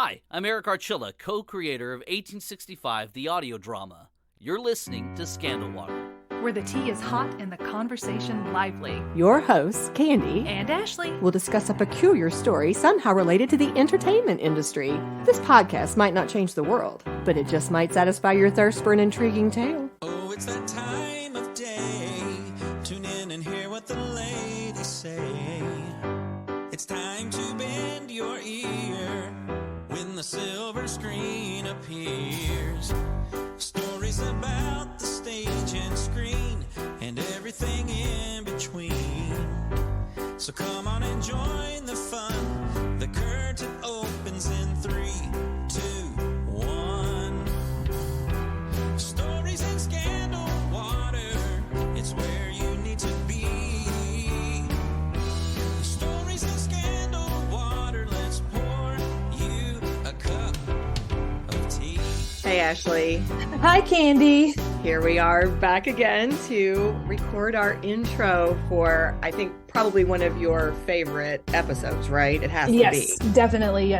Hi, I'm Erik Archilla, co-creator of 1865, the audio drama. You're listening to Scandal Water, where the tea is hot and the conversation lively. Your hosts, Candy and Ashley, will discuss a peculiar story somehow related to the entertainment industry. This podcast might not change the world, but it just might satisfy your thirst for an intriguing tale. Oh, it's that time of day. Tune in and hear what the ladies say. It's time to bend your ear when the silver screen appears. Stories about the stage and screen and everything in between. So come on and join the fun. The curtain opens in 3, 2, 1. Stories in Scandal Water, it's where you need to be. Stories in Scandal Water, let's pour you a cup of tea. Hey, Ashley. Hi, Candy. Here we are back again to record our intro for, I think, probably one of your favorite episodes, right? It has to be. Yes,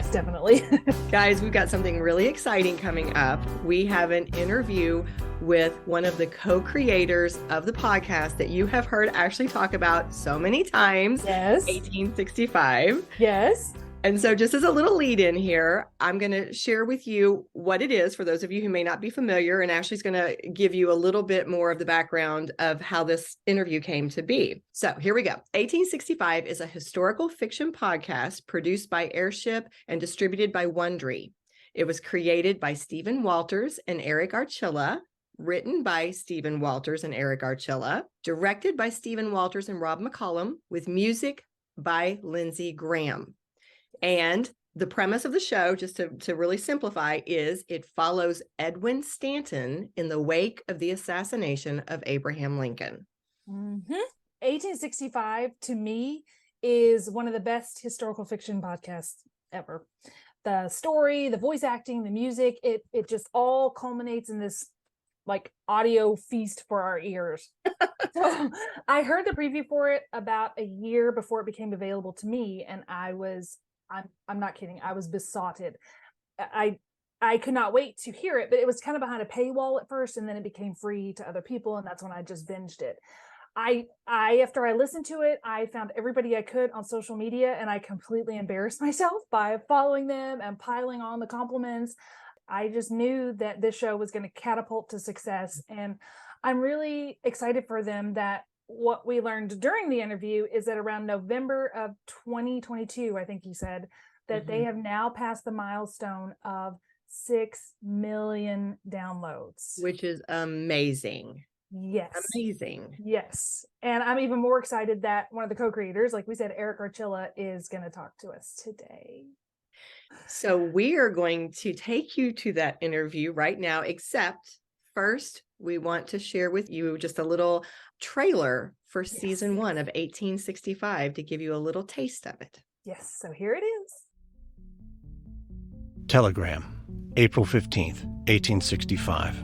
definitely. Guys, we've got something really exciting coming up. We have an interview with one of the co-creators of the podcast that you have heard Ashley talk about so many times. Yes. 1865. Yes. And so just as a little lead in here, I'm going to share with you what it is for those of you who may not be familiar. And Ashley's going to give you a little bit more of the background of how this interview came to be. So here we go. 1865 is a historical fiction podcast produced by Airship and distributed by Wondery. It was created by Stephen Walters and Erik Archilla, written by Stephen Walters and Erik Archilla, directed by Stephen Walters and Rob McCollum, with music by Lindsey Graham. And the premise of the show, just to really simplify, is it follows Edwin Stanton in the wake of the assassination of Abraham Lincoln. 1865, to me, is one of the best historical fiction podcasts ever. The story, the voice acting, the music, it just all culminates in this like audio feast for our ears. So I heard the preview for it about a year before it became available to me, and I'm not kidding. I was besotted. I could not wait to hear it, but it was kind of behind a paywall at first, and then it became free to other people, and that's when I just binged it. After I listened to it, I found everybody I could on social media, and I completely embarrassed myself by following them and piling on the compliments. I just knew that this show was going to catapult to success, and I'm really excited for them. That what we learned during the interview is that around November of 2022, I think he said, that they have now passed the milestone of 6 million downloads. Which is amazing. Yes. Amazing. Yes. And I'm even more excited that one of the co-creators, like we said, Erik Archilla, is going to talk to us today. So we are going to take you to that interview right now, except first, we want to share with you just a little trailer for season 1 of 1865 to give you a little taste of it. Yes, so here it is. Telegram, April 15th, 1865.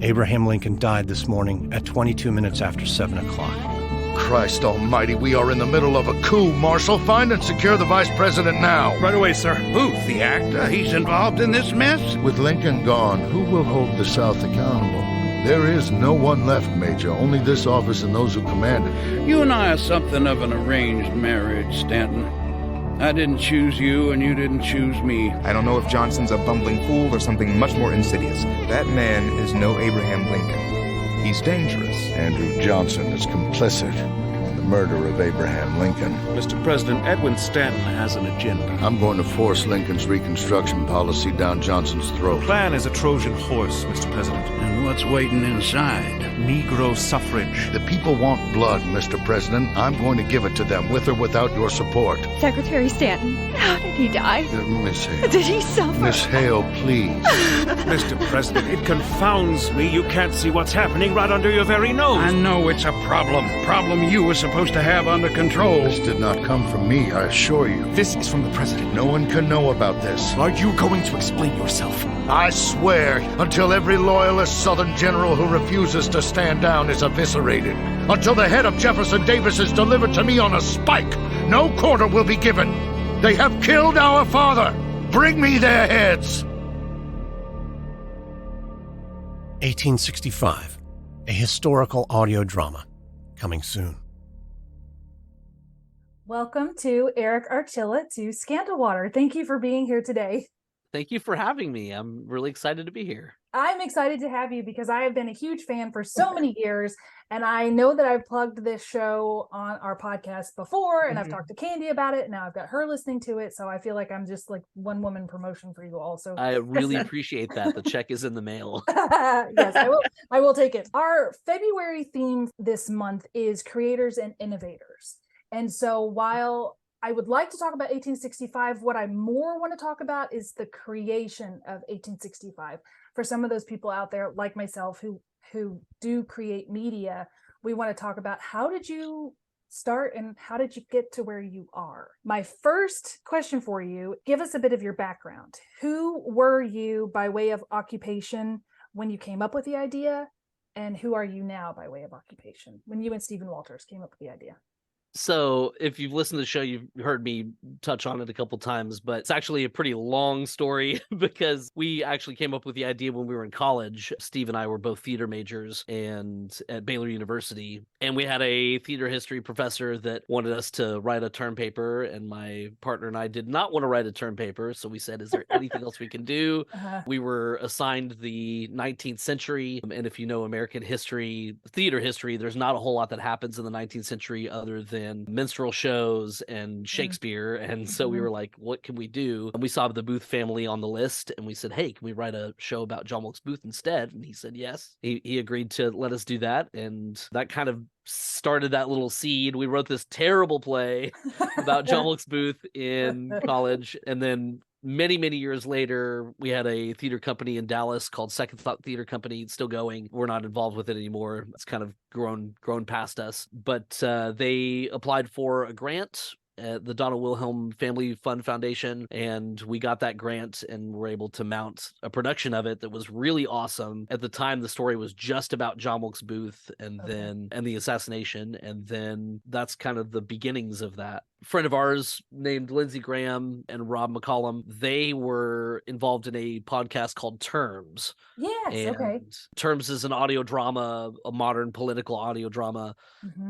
Abraham Lincoln died this morning at 22 minutes after 7 o'clock. Christ almighty, we are in the middle of a coup, Marshal. Find and secure the vice president now. Right away, sir. Booth, the actor, he's involved in this mess? With Lincoln gone, who will hold the South accountable? There is no one left, Major. Only this office and those who command it. You and I are something of an arranged marriage, Stanton. I didn't choose you, and you didn't choose me. I don't know if Johnson's a bumbling fool or something much more insidious. That man is no Abraham Lincoln. He's dangerous. Andrew Johnson is complicit in the murder of Abraham Lincoln. Mr. President, Edwin Stanton has an agenda. I'm going to force Lincoln's Reconstruction policy down Johnson's throat. The plan is a Trojan horse, Mr. President. And what's waiting inside? Negro suffrage. The people want blood, Mr. President. I'm going to give it to them, with or without your support. Secretary Stanton, how did he die? Miss Hale. Did he suffer? Miss Hale, please. Mr. President, it confounds me. You can't see what's happening right under your very nose. I know it's a problem. Problem you were supposed to have under control. This did not come from me, I assure you. This is from the President. No one can know about this. Are you going to explain yourself? I swear, until every loyalist Southern general who refuses to stand down is eviscerated. Until the head of Jefferson Davis is delivered to me on a spike, no quarter will be given. They have killed our father. Bring me their heads! 1865, a historical audio drama, coming soon. Welcome to Erik Archilla to Scandal Water. Thank you for being here today. Thank you for having me. I'm really excited to be here. I'm excited to have you because I have been a huge fan for so many years, and I know that I've plugged this show on our podcast before, and I've talked to Candy about it, and now I've got her listening to it, so I feel like I'm just like one woman promotion for you also. I really appreciate that. The check is in the mail. Yes, I will take it. Our February theme this month is creators and innovators. And so while I would like to talk about 1865, what I more want to talk about is the creation of 1865. For some of those people out there like myself who do create media, we want to talk about how did you start and how did you get to where you are? My first question for you, give us a bit of your background. Who were you by way of occupation when you came up with the idea? And who are you now by way of occupation when you and Stephen Walters came up with the idea? So if you've listened to the show, you've heard me touch on it a couple times, but it's actually a pretty long story because we actually came up with the idea when we were in college. Steve and I were both theater majors and at Baylor University, and we had a theater history professor that wanted us to write a term paper, and my partner and I did not want to write a term paper. So we said, is there anything else we can do? We were assigned the 19th century. And if you know American history, theater history, there's not a whole lot that happens in the 19th century other than minstrel shows and Shakespeare. And so we were like, what can we do? And we saw the Booth family on the list, and we said, hey, can we write a show about John Wilkes Booth instead? And he said yes. He agreed to let us do that, and that kind of started that little seed. We wrote this terrible play about John Wilkes Booth in college, and then many years later, we had a theater company in Dallas called Second Thought Theater Company. It's still going. We're not involved with it anymore. It's kind of grown past us. But they applied for a grant at the Donald Wilhelm Family Fund Foundation, and we got that grant and were able to mount a production of it that was really awesome. At the time, the story was just about John Wilkes Booth and the assassination, and then that's kind of the beginnings of that. A friend of ours named Lindsey Graham and Rob McCollum, they were involved in a podcast called Terms. Yes, okay. Terms is an audio drama, a modern political audio drama.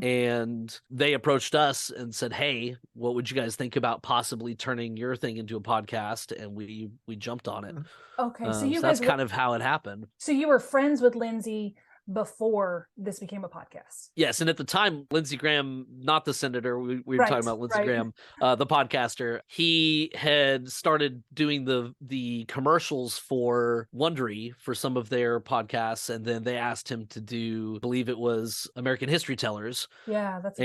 And they approached us and said, hey, what would you guys think about possibly turning your thing into a podcast? And we jumped on it. Okay, so that's kind of how it happened. So you were friends with Lindsey before this became a podcast? Yes, and at the time, Lindsey Graham, not the senator, we were talking about Lindsey Graham, the podcaster, he had started doing the commercials for Wondery for some of their podcasts, and then they asked him to do, I believe it was American History Tellers. Yeah, that's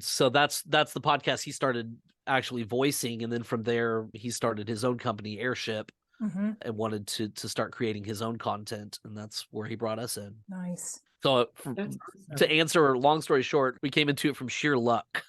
so that's the podcast he started actually voicing, and then from there, he started his own company, Airship. And wanted to start creating his own content, and that's where he brought us in. Nice. So to answer, long story short, we came into it from sheer luck,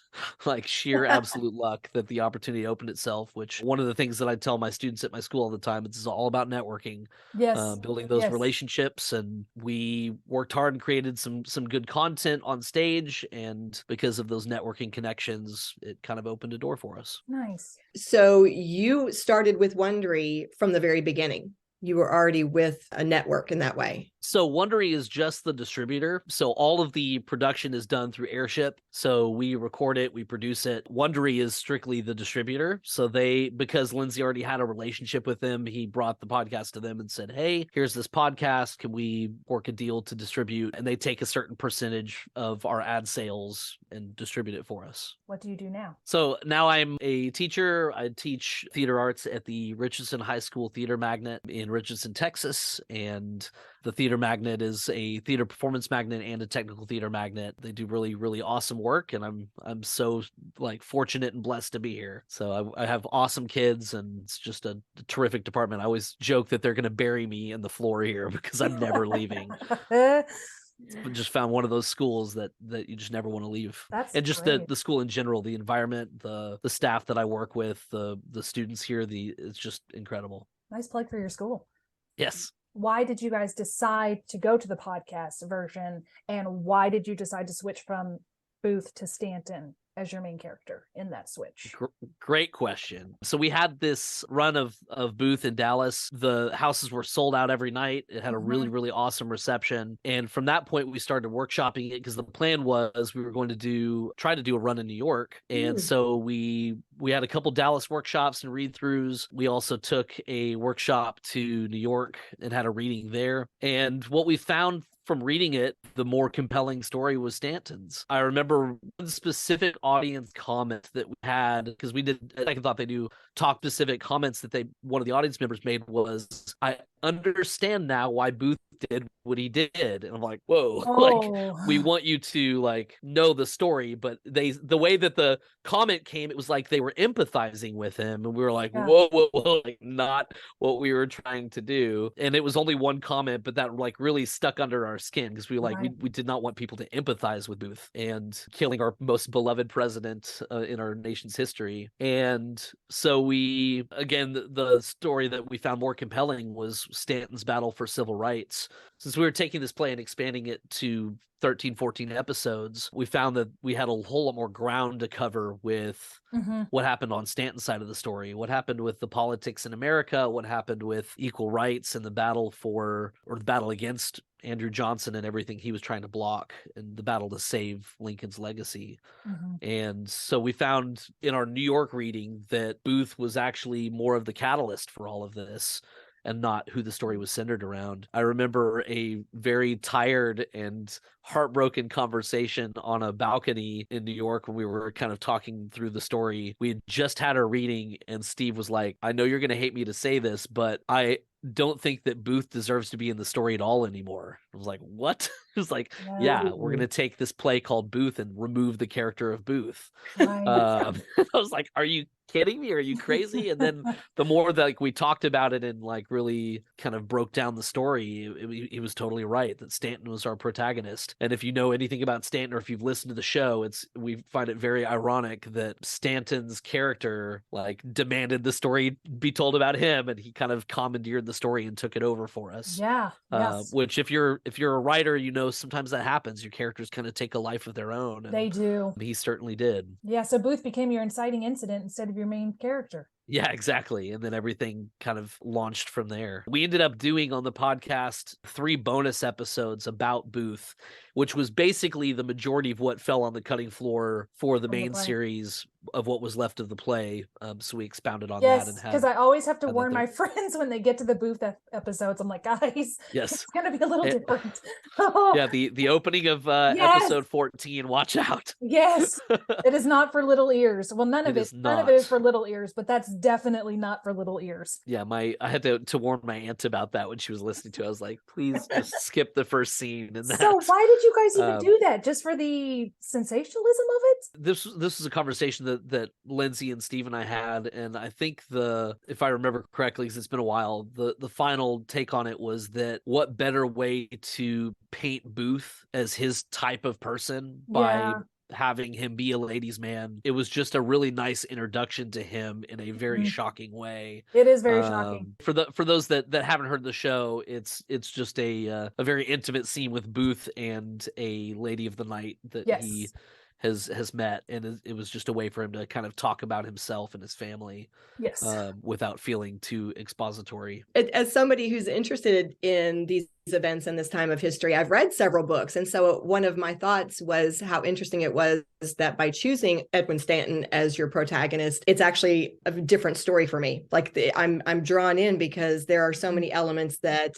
like sheer absolute luck that the opportunity opened itself, which one of the things that I tell my students at my school all the time, it's all about networking, building those relationships. And we worked hard and created some good content on stage. And because of those networking connections, it kind of opened a door for us. Nice. So you started with Wondery from the very beginning. You were already with a network in that way. So Wondery is just the distributor. So all of the production is done through Airship. So we record it, we produce it. Wondery is strictly the distributor. So because Lindsey already had a relationship with them, he brought the podcast to them and said, hey, here's this podcast. Can we work a deal to distribute? And they take a certain percentage of our ad sales and distribute it for us. What do you do now? So now I'm a teacher. I teach theater arts at the Richardson High School Theater Magnet in Richardson, Texas. And the Theater Magnet is a theater performance magnet and a technical theater magnet. They do really, really awesome work, and I'm so fortunate and blessed to be here. So I have awesome kids, and it's just a terrific department. I always joke that they're going to bury me in the floor here because I'm never leaving. Just found one of those schools that you just never want to leave. And just great. the school in general, the environment, the staff that I work with, the students here, it's just incredible. Nice plug for your school. Yes. Why did you guys decide to go to the podcast version, and why did you decide to switch from Booth to Stanton? as your main character in that switch? Great question. So we had this run of Booth in Dallas. The houses were sold out every night. It had a really, really awesome reception. And from that point, we started workshopping it because the plan was we were going to try to do a run in New York. And so we had a couple Dallas workshops and read-throughs. We also took a workshop to New York and had a reading there. And what we found from reading it, the more compelling story was Stanton's. I remember one specific audience comment that we had, because we did Second Thought, they do talk specific comments that one of the audience members made was, I understand now why Booth did what he did. And I'm like, whoa, like, we want you to like know the story, but the way that the comment came, it was like they were empathizing with him, and we were like, whoa, like not what we were trying to do. And it was only one comment, but that like really stuck under our skin, because we like we did not want people to empathize with Booth and killing our most beloved president in our nation's history. And so we, again, the story that we found more compelling was Stanton's battle for civil rights. Since we were taking this play and expanding it to 13, 14 episodes, we found that we had a whole lot more ground to cover with what happened on Stanton's side of the story, what happened with the politics in America, what happened with equal rights and the battle against Andrew Johnson and everything he was trying to block, and the battle to save Lincoln's legacy. And so we found in our New York reading that Booth was actually more of the catalyst for all of this, and not who the story was centered around. I remember a very tired and heartbroken conversation on a balcony in New York when we were kind of talking through the story. We had just had our reading, and Steve was like, I know you're going to hate me to say this, but I don't think that Booth deserves to be in the story at all anymore. I was like, what? It was like, yeah, we're going to take this play called Booth and remove the character of Booth. I was like, are you kidding me? Are you crazy? And then the more that like we talked about it and like really kind of broke down the story, he was totally right that Stanton was our protagonist. And if you know anything about Stanton, or if you've listened to the show, we find it very ironic that Stanton's character like demanded the story be told about him, and he kind of commandeered the story and took it over for us. Which if you're a writer, you know sometimes that happens. Your characters kind of take a life of their own. They do. He certainly did. Yeah, so Booth became your inciting incident instead of your main character. Yeah, exactly. And then everything kind of launched from there. We ended up doing on the podcast 3 bonus episodes about Booth, which was basically the majority of what fell on the cutting floor for the main series of what was left of the play. So we expounded on that. Yes, because I always have to warn my friends when they get to the Booth episodes. I'm like, guys, it's going to be a little different. Yeah, the opening of episode 14, watch out. Yes, it is not for little ears. Well, none of it is for little ears, but that's definitely not for little ears. Yeah, I had to warn my aunt about that when she was listening to it. I was like, please just skip the first scene. And so why did you guys even do that? Just for the sensationalism of it? This was a conversation that Lindsay and Steve and I had, and I think if I remember correctly, because it's been a while, the final take on it was that what better way to paint Booth as his type of person by having him be a ladies' man. It was just a really nice introduction to him in a very shocking way. It is very shocking. For those that haven't heard the show, it's just a very intimate scene with Booth and a lady of the night that he has met, and it was just a way for him to kind of talk about himself and his family without feeling too expository. As somebody who's interested in these events in this time of history, I've read several books, and so one of my thoughts was how interesting it was that by choosing Edwin Stanton as your protagonist, it's actually a different story for me. Like I'm drawn in because there are so many elements that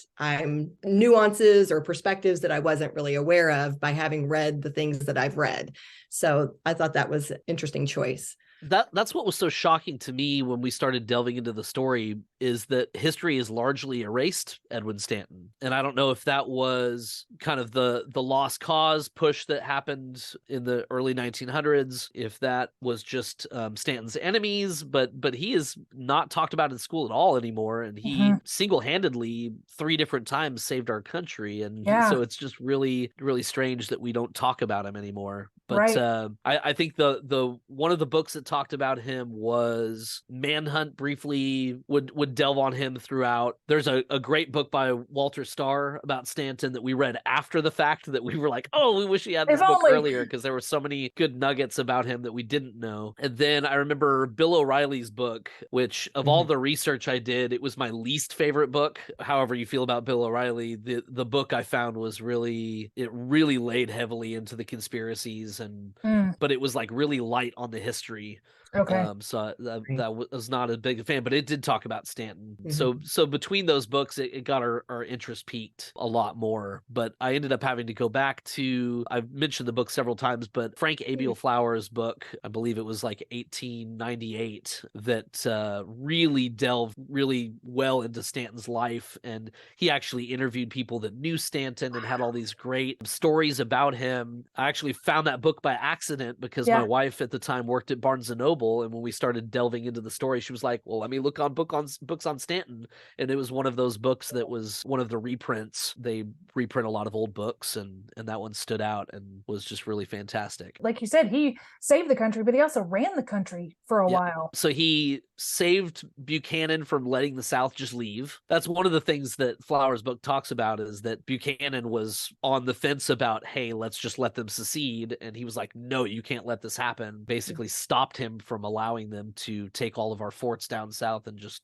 nuances or perspectives that I wasn't really aware of by having read the things that I've read. So I thought that was an interesting choice. That's what was so shocking to me when we started delving into the story, is that history has largely erased Edwin Stanton. And I don't know if that was kind of the lost cause push that happened in the early 1900s, if that was just Stanton's enemies, but he is not talked about in school at all anymore. And he single-handedly 3 different times saved our country. And so it's just really, really strange that we don't talk about him anymore. But I think the one of the books that talked about him was Manhunt briefly would delve on him throughout. There's a great book by Walter Starr about Stanton that we read after the fact that we were like, oh, we wish he had this book earlier, because there were so many good nuggets about him that we didn't know. And then I remember Bill O'Reilly's book, which of all the research I did, it was my least favorite book. However you feel about Bill O'Reilly, the book I found was really laid heavily into the conspiracies, and but it was like really light on the history. Okay. So that was not a big fan, but it did talk about Stanton. So between those books, it got our interest peaked a lot more. But I ended up having to go back to, I've mentioned the book several times, but Frank Abiel Flowers' book, I believe it was like 1898, that really delved really well into Stanton's life. And he actually interviewed people that knew Stanton and had all these great stories about him. I actually found that book by accident because my wife at the time worked at Barnes & Noble. And when we started delving into the story, she was like, well, let me look on books on Stanton. And it was one of those books that was one of the reprints. They reprint a lot of old books, and that one stood out and was just really fantastic. Like you said, he saved the country, but he also ran the country for a while. So he saved Buchanan from letting the South just leave. That's one of the things that Flowers' book talks about, is that Buchanan was on the fence about, hey, let's just let them secede. And he was like, no, you can't let this happen. Basically stopped him from allowing them to take all of our forts down south and just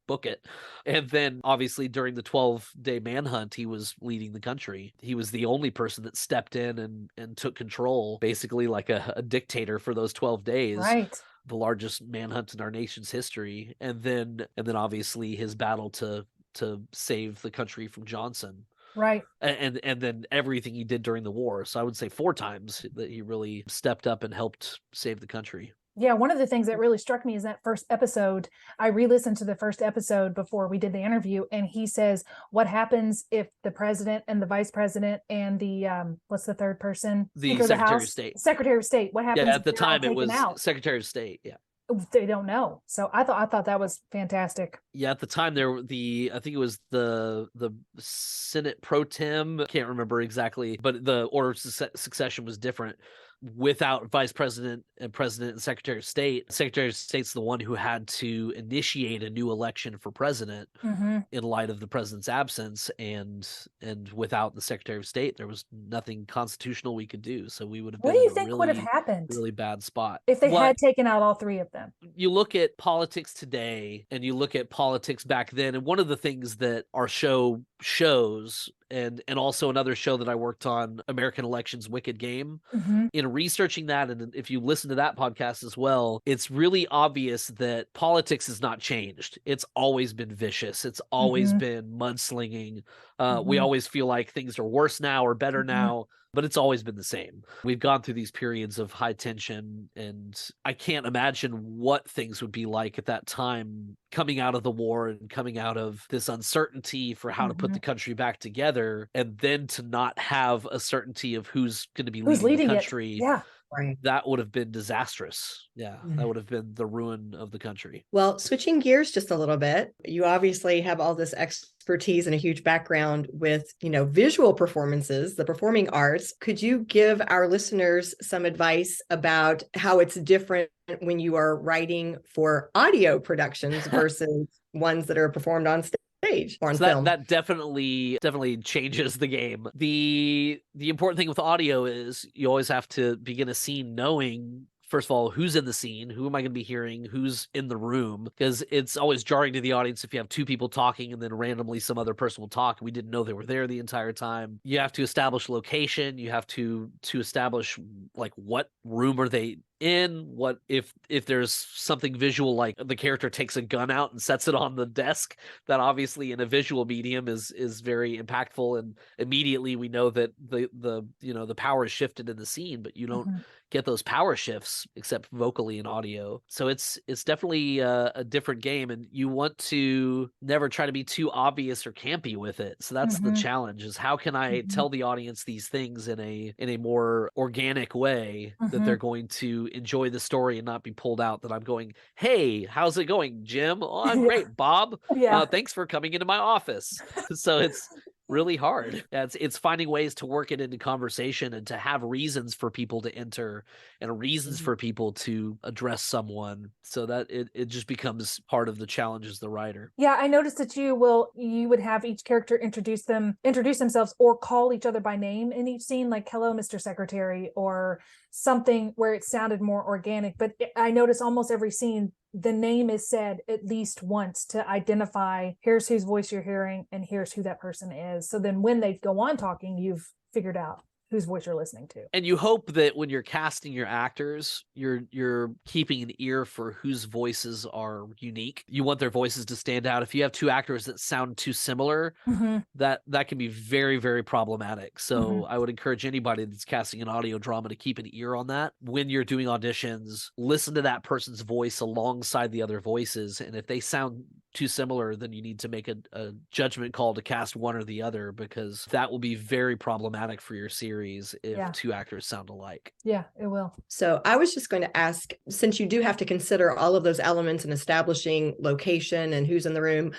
book it. And then obviously during the 12-day manhunt, he was leading the country. He was the only person that stepped in and took control, basically like a dictator for those 12 days. Right. The largest manhunt in our nation's history. And then obviously his battle to save the country from Johnson. Right. And then everything he did during the war. So I would say 4 times that he really stepped up and helped save the country. Yeah, one of the things that really struck me is that first episode. I re-listened to the first episode before we did the interview, and he says, what happens if the president and the vice president and the what's the third person? The Secretary of State. Secretary of State. What happens? Yeah, at the time it was out? Secretary of State. Yeah. They don't know. So I thought that was fantastic. Yeah, at the time I think it was the Senate pro tem. I can't remember exactly, but the order of succession was different. Without vice president and president and secretary of state's the one who had to initiate a new election for president in light of the president's absence, and without the secretary of state, there was nothing constitutional we could do. So we would have been what do you think would have happened really bad spot if they had taken out all 3 of them? You look at politics today and you look at politics back then, and one of the things that our show shows, and also another show that I worked on, American Elections Wicked Game, in researching that, and if you listen to that podcast as well, it's really obvious that politics has not changed. It's always been vicious. It's always been mudslinging. We always feel like things are worse now or better now, but it's always been the same. We've gone through these periods of high tension, and I can't imagine what things would be like at that time, coming out of the war and coming out of this uncertainty for how to put the country back together, and then to not have a certainty of who's going to be leading the country. Yeah. Right. That would have been disastrous. Yeah, that would have been the ruin of the country. Well, switching gears just a little bit, you obviously have all this expertise and a huge background with, visual performances, the performing arts. Could you give our listeners some advice about how it's different when you are writing for audio productions versus ones that are performed on stage or on film? That definitely changes the game. The important thing with audio is you always have to begin a scene knowing, first of all, who's in the scene, who am I going to be hearing, who's in the room, because it's always jarring to the audience if you have 2 people talking and then randomly some other person will talk. We didn't know they were there the entire time. You have to establish location. You have to establish like what room are they in, what if there's something visual, like the character takes a gun out and sets it on the desk, that obviously in a visual medium is very impactful, and immediately we know that the power is shifted in the scene, but you don't get those power shifts except vocally in audio. So it's definitely a different game, and you want to never try to be too obvious or campy with it. So that's the challenge, is how can I tell the audience these things in a more organic way that they're going to enjoy the story and not be pulled out, that I'm going, hey, how's it going, Jim? Oh, I'm great, Bob. Thanks for coming into my office. So really hard. Yeah, it's finding ways to work it into conversation and to have reasons for people to enter and reasons for people to address someone, so that it just becomes part of the challenge as the writer. Yeah, I noticed that you would have each character introduce themselves or call each other by name in each scene, like hello, Mr. Secretary, or something where it sounded more organic. But I noticed almost every scene, the name is said at least once to identify, here's whose voice you're hearing and here's who that person is. So then when they go on talking, you've figured out whose voice you're listening to. And you hope that when you're casting your actors, you're keeping an ear for whose voices are unique. You want their voices to stand out. If you have two actors that sound too similar, that can be very, very problematic. So I would encourage anybody that's casting an audio drama to keep an ear on that. When you're doing auditions, listen to that person's voice alongside the other voices. And if they sound too similar, then you need to make a judgment call to cast one or the other, because that will be very problematic for your series if two actors sound alike. Yeah, it will. So I was just going to ask, since you do have to consider all of those elements in establishing location and who's in the room,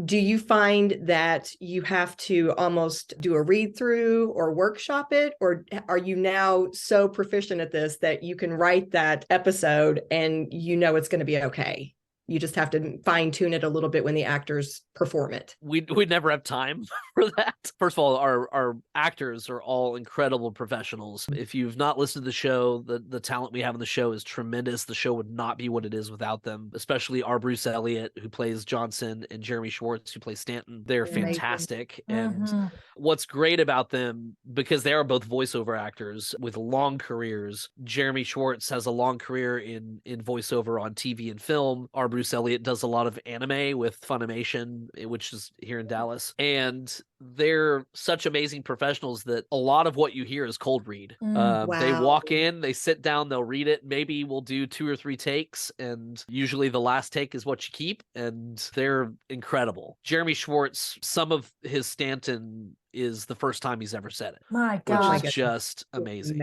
do you find that you have to almost do a read through or workshop it? Or are you now so proficient at this that you can write that episode and you know it's going to be okay? You just have to fine tune it a little bit when the actors perform it. We'd never have time for that. First of all, our actors are all incredible professionals. If you've not listened to the show, the talent we have in the show is tremendous. The show would not be what it is without them, especially our Bruce Elliott, who plays Johnson, and Jeremy Schwartz, who plays Stanton. They're fantastic. And what's great about them, because they are both voiceover actors with long careers. Jeremy Schwartz has a long career in voiceover on TV and film. Our Bruce Elliott does a lot of anime with Funimation, which is here in Dallas. And they're such amazing professionals that a lot of what you hear is cold read. They walk in, they sit down, they'll read it. Maybe we'll do 2 or 3 takes, and usually the last take is what you keep. And they're incredible. Jeremy Schwartz, some of his Stanton is the first time he's ever said it. My God. Which is just amazing.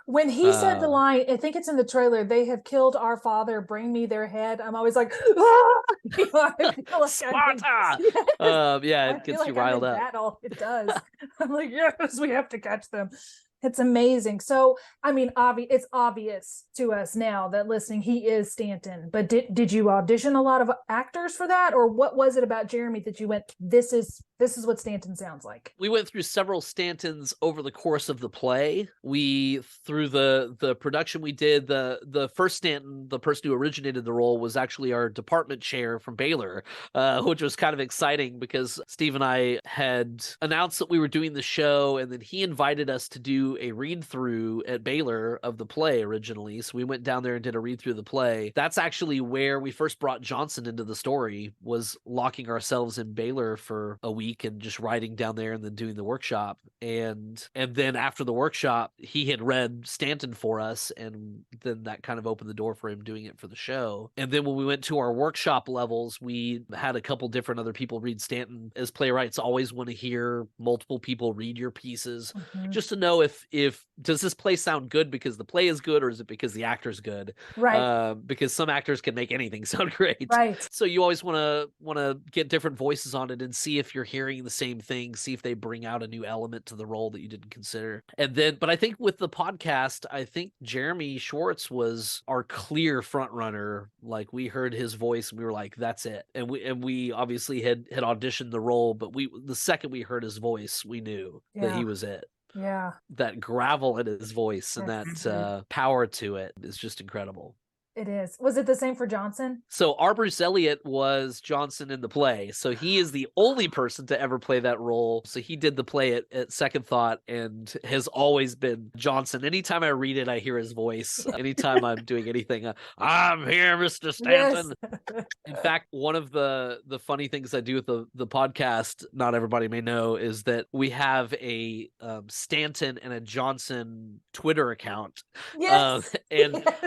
When he said the line, I think it's in the trailer, they have killed our father, bring me their head. I'm always like, ah! You know, I feel like Sparta! It gets you riled up. Battle. It does. I'm like, yes, we have to catch them. It's amazing. So, I mean, it's obvious to us now that listening, he is Stanton. But did you audition a lot of actors for that? Or what was it about Jeremy that you went, this is what Stanton sounds like? We went through several Stantons over the course of the play. Through the production we did, the first Stanton, the person who originated the role, was actually our department chair from Baylor, which was kind of exciting because Steve and I had announced that we were doing the show, and then he invited us to do a read through at Baylor of the play originally. So we went down there and did a read through the play. That's actually where we first brought Johnson into the story, was locking ourselves in Baylor for a week and just writing down there and then doing the workshop. And then after the workshop, he had read Stanton for us, and then that kind of opened the door for him doing it for the show. And then when we went to our workshop levels, we had a couple different other people read Stanton. As playwrights, always want to hear multiple people read your pieces, just to know if does this play sound good because the play is good, or is it because the actor's good? Right. Because some actors can make anything sound great. Right. So you always want to get different voices on it and see if you're hearing the same thing, see if they bring out a new element to the role that you didn't consider. And then, but I think with the podcast, I think Jeremy Schwartz was our clear front runner. Like, we heard his voice and we were like, that's it. And we obviously had auditioned the role, but the second we heard his voice, we knew that he was it. Yeah. That gravel in his voice and that power to it is just incredible. It is. Was it the same for Johnson? So our Bruce Elliott was Johnson in the play. So he is the only person to ever play that role. So he did the play at Second Thought and has always been Johnson. Anytime I read it, I hear his voice. Anytime I'm doing anything, I'm here, Mr. Stanton. Yes. In fact, one of the funny things I do with the podcast, not everybody may know, is that we have a Stanton and a Johnson Twitter account. Yes.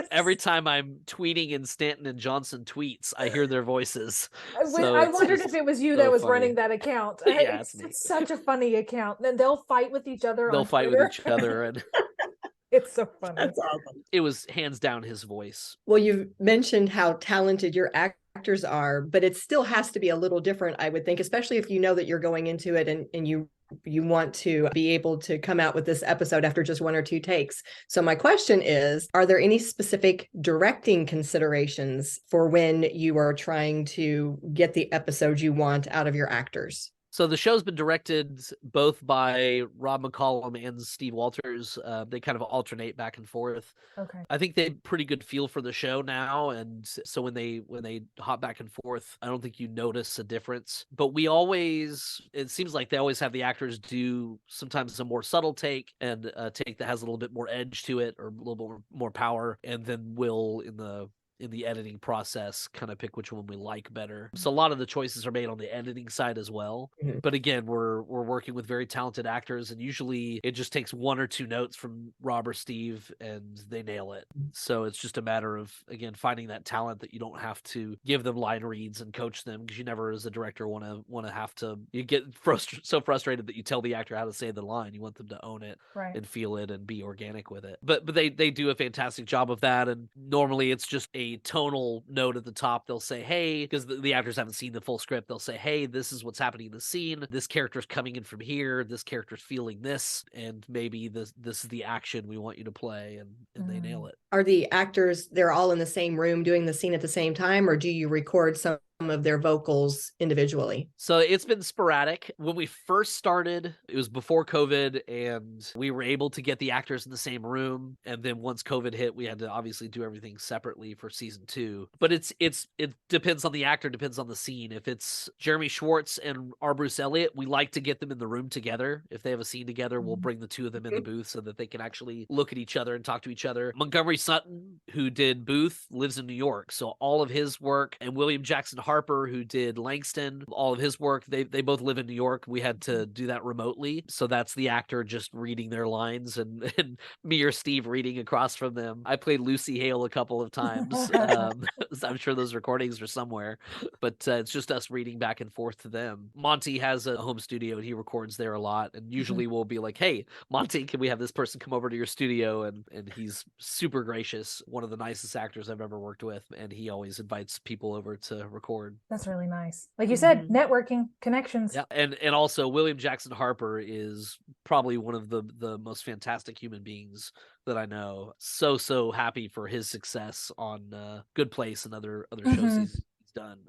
Every time I'm tweeting in Stanton and Johnson tweets, I hear their voices. I wondered if it was you that was running that account. Yeah, it's such a funny account. Then they'll fight with each other. They'll fight with each other, and it's so funny. That's awesome. It was hands down his voice. Well, you've mentioned how talented your actors are, but it still has to be a little different, I would think, especially if you know that you're going into it and you You want to be able to come out with this episode after just 1 or 2 takes. So my question is, are there any specific directing considerations for when you are trying to get the episode you want out of your actors? So the show's been directed both by Rob McCollum and Steve Walters. They kind of alternate back and forth. Okay. I think they have pretty good feel for the show now, and so when they hop back and forth, I don't think you notice a difference. But it seems like they always have the actors do sometimes a more subtle take and a take that has a little bit more edge to it or a little bit more power, and then will in the editing process kind of pick which one we like better. So a lot of the choices are made on the editing side as well. Mm-hmm. But again, we're working with very talented actors, and usually it just takes 1 or 2 notes from Rob or Steve and they nail it. So it's just a matter of, again, finding that talent that you don't have to give them line reads and coach them, because you never as a director want to have to, you get so frustrated that you tell the actor how to say the line. You want them to own it and feel it and be organic with it. But they do a fantastic job of that, and normally it's just a tonal note at the top. They'll say, hey, because the actors haven't seen the full script, they'll say, hey, this is what's happening in the scene. This character's coming in from here. This character's feeling this, and maybe this is the action we want you to play, and they nail it. Are the actors, they're all in the same room doing the scene at the same time, or do you record some of their vocals individually? So it's been sporadic. When we first started, it was before COVID, and we were able to get the actors in the same room. And then once COVID hit, we had to obviously do everything separately for season 2. But it depends on the actor, depends on the scene. If it's Jeremy Schwartz and R. Bruce Elliott, we like to get them in the room together. If they have a scene together, we'll bring the 2 of them in the booth so that they can actually look at each other and talk to each other. Montgomery Sutton, who did Booth, lives in New York. So all of his work, and William Jackson Harper, who did Langston, all of his work, they both live in New York. We had to do that remotely. So that's the actor just reading their lines and me or Steve reading across from them. I played Lucy Hale a couple of times. I'm sure those recordings are somewhere, but it's just us reading back and forth to them. Monty has a home studio and he records there a lot. And usually we'll be like, hey, Monty, can we have this person come over to your studio? And he's super gracious, one of the nicest actors I've ever worked with. And he always invites people over to record. That's really nice. Like you said, networking, connections. Yeah, and also William Jackson Harper is probably one of the most fantastic human beings that I know. So happy for his success on Good Place and other shows he's done.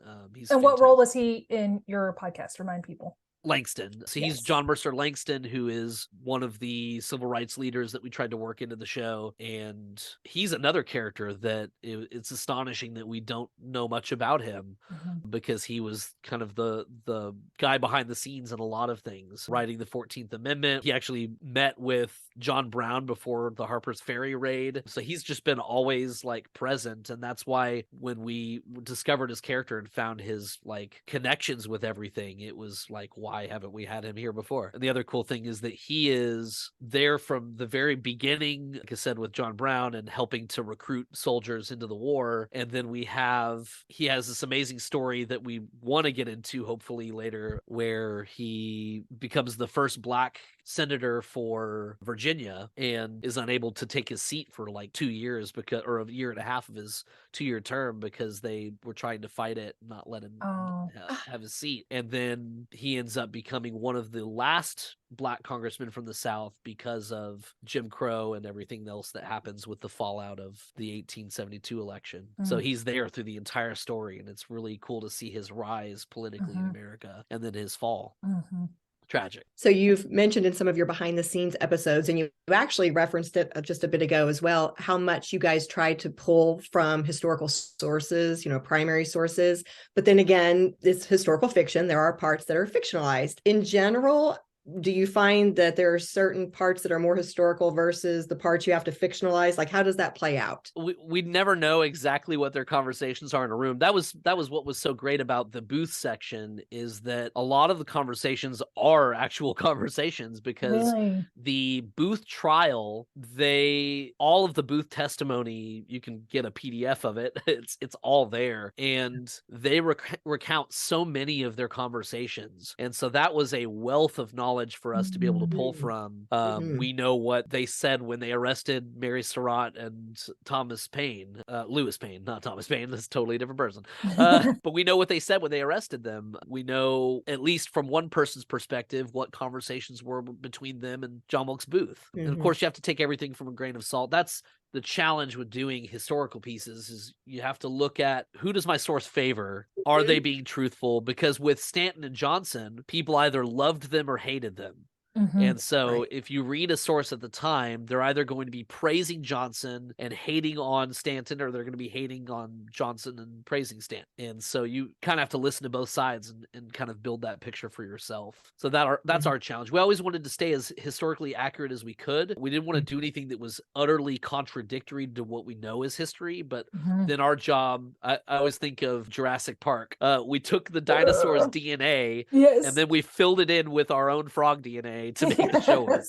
And what role was he in your podcast? Remind people. Langston. So he's John Mercer Langston, who is one of the civil rights leaders that we tried to work into the show. And he's another character that it's astonishing that we don't know much about him, because he was kind of the guy behind the scenes in a lot of things, writing the 14th Amendment. He actually met with John Brown before the Harper's Ferry raid. So he's just been always like present. And that's why when we discovered his character and found his like connections with everything, it was like, why haven't we had him here before? And the other cool thing is that he is there from the very beginning, like I said, with John Brown and helping to recruit soldiers into the war. And then he has this amazing story that we want to get into hopefully later, where he becomes the first Black senator for Virginia and is unable to take his seat for like 2 years or a year and a half of his 2-year term, because they were trying to fight it, not let him have his seat. And then he ends up becoming one of the last Black congressmen from the South because of Jim Crow and everything else that happens with the fallout of the 1872 election. So he's there through the entire story, and it's really cool to see his rise politically in America and then his fall. Tragic. So you've mentioned in some of your behind the scenes episodes, and you actually referenced it just a bit ago as well, how much you guys try to pull from historical sources, primary sources. But then again, it's historical fiction. There are parts that are fictionalized. In general, do you find that there are certain parts that are more historical versus the parts you have to fictionalize? Like, how does that play out? We never know exactly what their conversations are in a room. That was what was so great about the booth section, is that a lot of the conversations are actual conversations, because the booth trial, all of the booth testimony, you can get a PDF of it. It's all there, and they recount so many of their conversations. And so that was a wealth of knowledge knowledge for us to be able to pull from. We know what they said when they arrested Mary Surratt and Thomas Paine, Lewis Paine, not Thomas Paine. That's a totally different person. But we know what they said when they arrested them. We know, at least from one person's perspective, what conversations were between them and John Wilkes Booth. And of course, you have to take everything from a grain of salt. That's the challenge with doing historical pieces, is you have to look at, who does my source favor? Are they being truthful? Because with Stanton and Johnson, people either loved them or hated them. And so if you read a source at the time, they're either going to be praising Johnson and hating on Stanton, or they're going to be hating on Johnson and praising Stanton. And so you kind of have to listen to both sides and kind of build that picture for yourself. So that's our challenge. We always wanted to stay as historically accurate as we could. We didn't want to do anything that was utterly contradictory to what we know is history. But then our job, I always think of Jurassic Park. We took the dinosaurs' DNA, and then we filled it in with our own frog DNA to make the show work.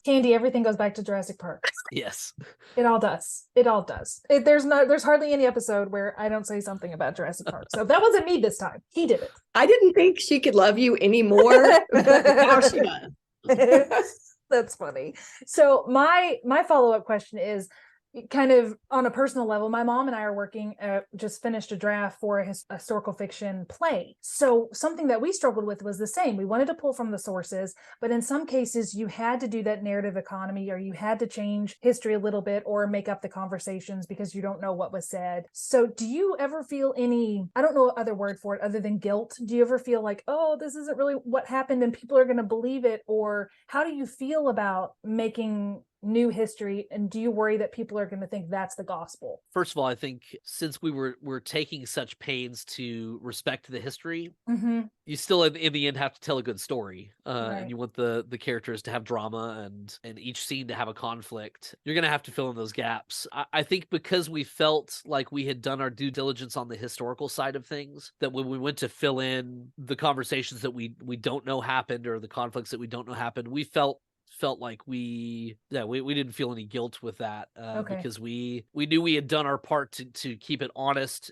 Candy, everything goes back to Jurassic Park. Yes. It all does. It all does. There's hardly any episode where I don't say something about Jurassic Park. So that wasn't me this time. He did it. I didn't think she could love you anymore, but now she does. That's funny. So my follow-up question is, kind of on a personal level, my mom and I are working, just finished a draft for a historical fiction play. So something that we struggled with was the same. We wanted to pull from the sources, but in some cases you had to do that narrative economy, or you had to change history a little bit or make up the conversations because you don't know what was said. So do you ever feel any, I don't know what other word for it other than guilt? Do you ever feel like, oh, this isn't really what happened and people are going to believe it? Or how do you feel about making new history, and do you worry that people are going to think that's the gospel? First of all, I think since we're taking such pains to respect the history, you still in the end have to tell a good story, and you want the characters to have drama and each scene to have a conflict. You're going to have to fill in those gaps. I think because we felt like we had done our due diligence on the historical side of things, that when we went to fill in the conversations that we don't know happened, or the conflicts that we don't know happened, we felt like we didn't feel any guilt with that, because we knew we had done our part to keep it honest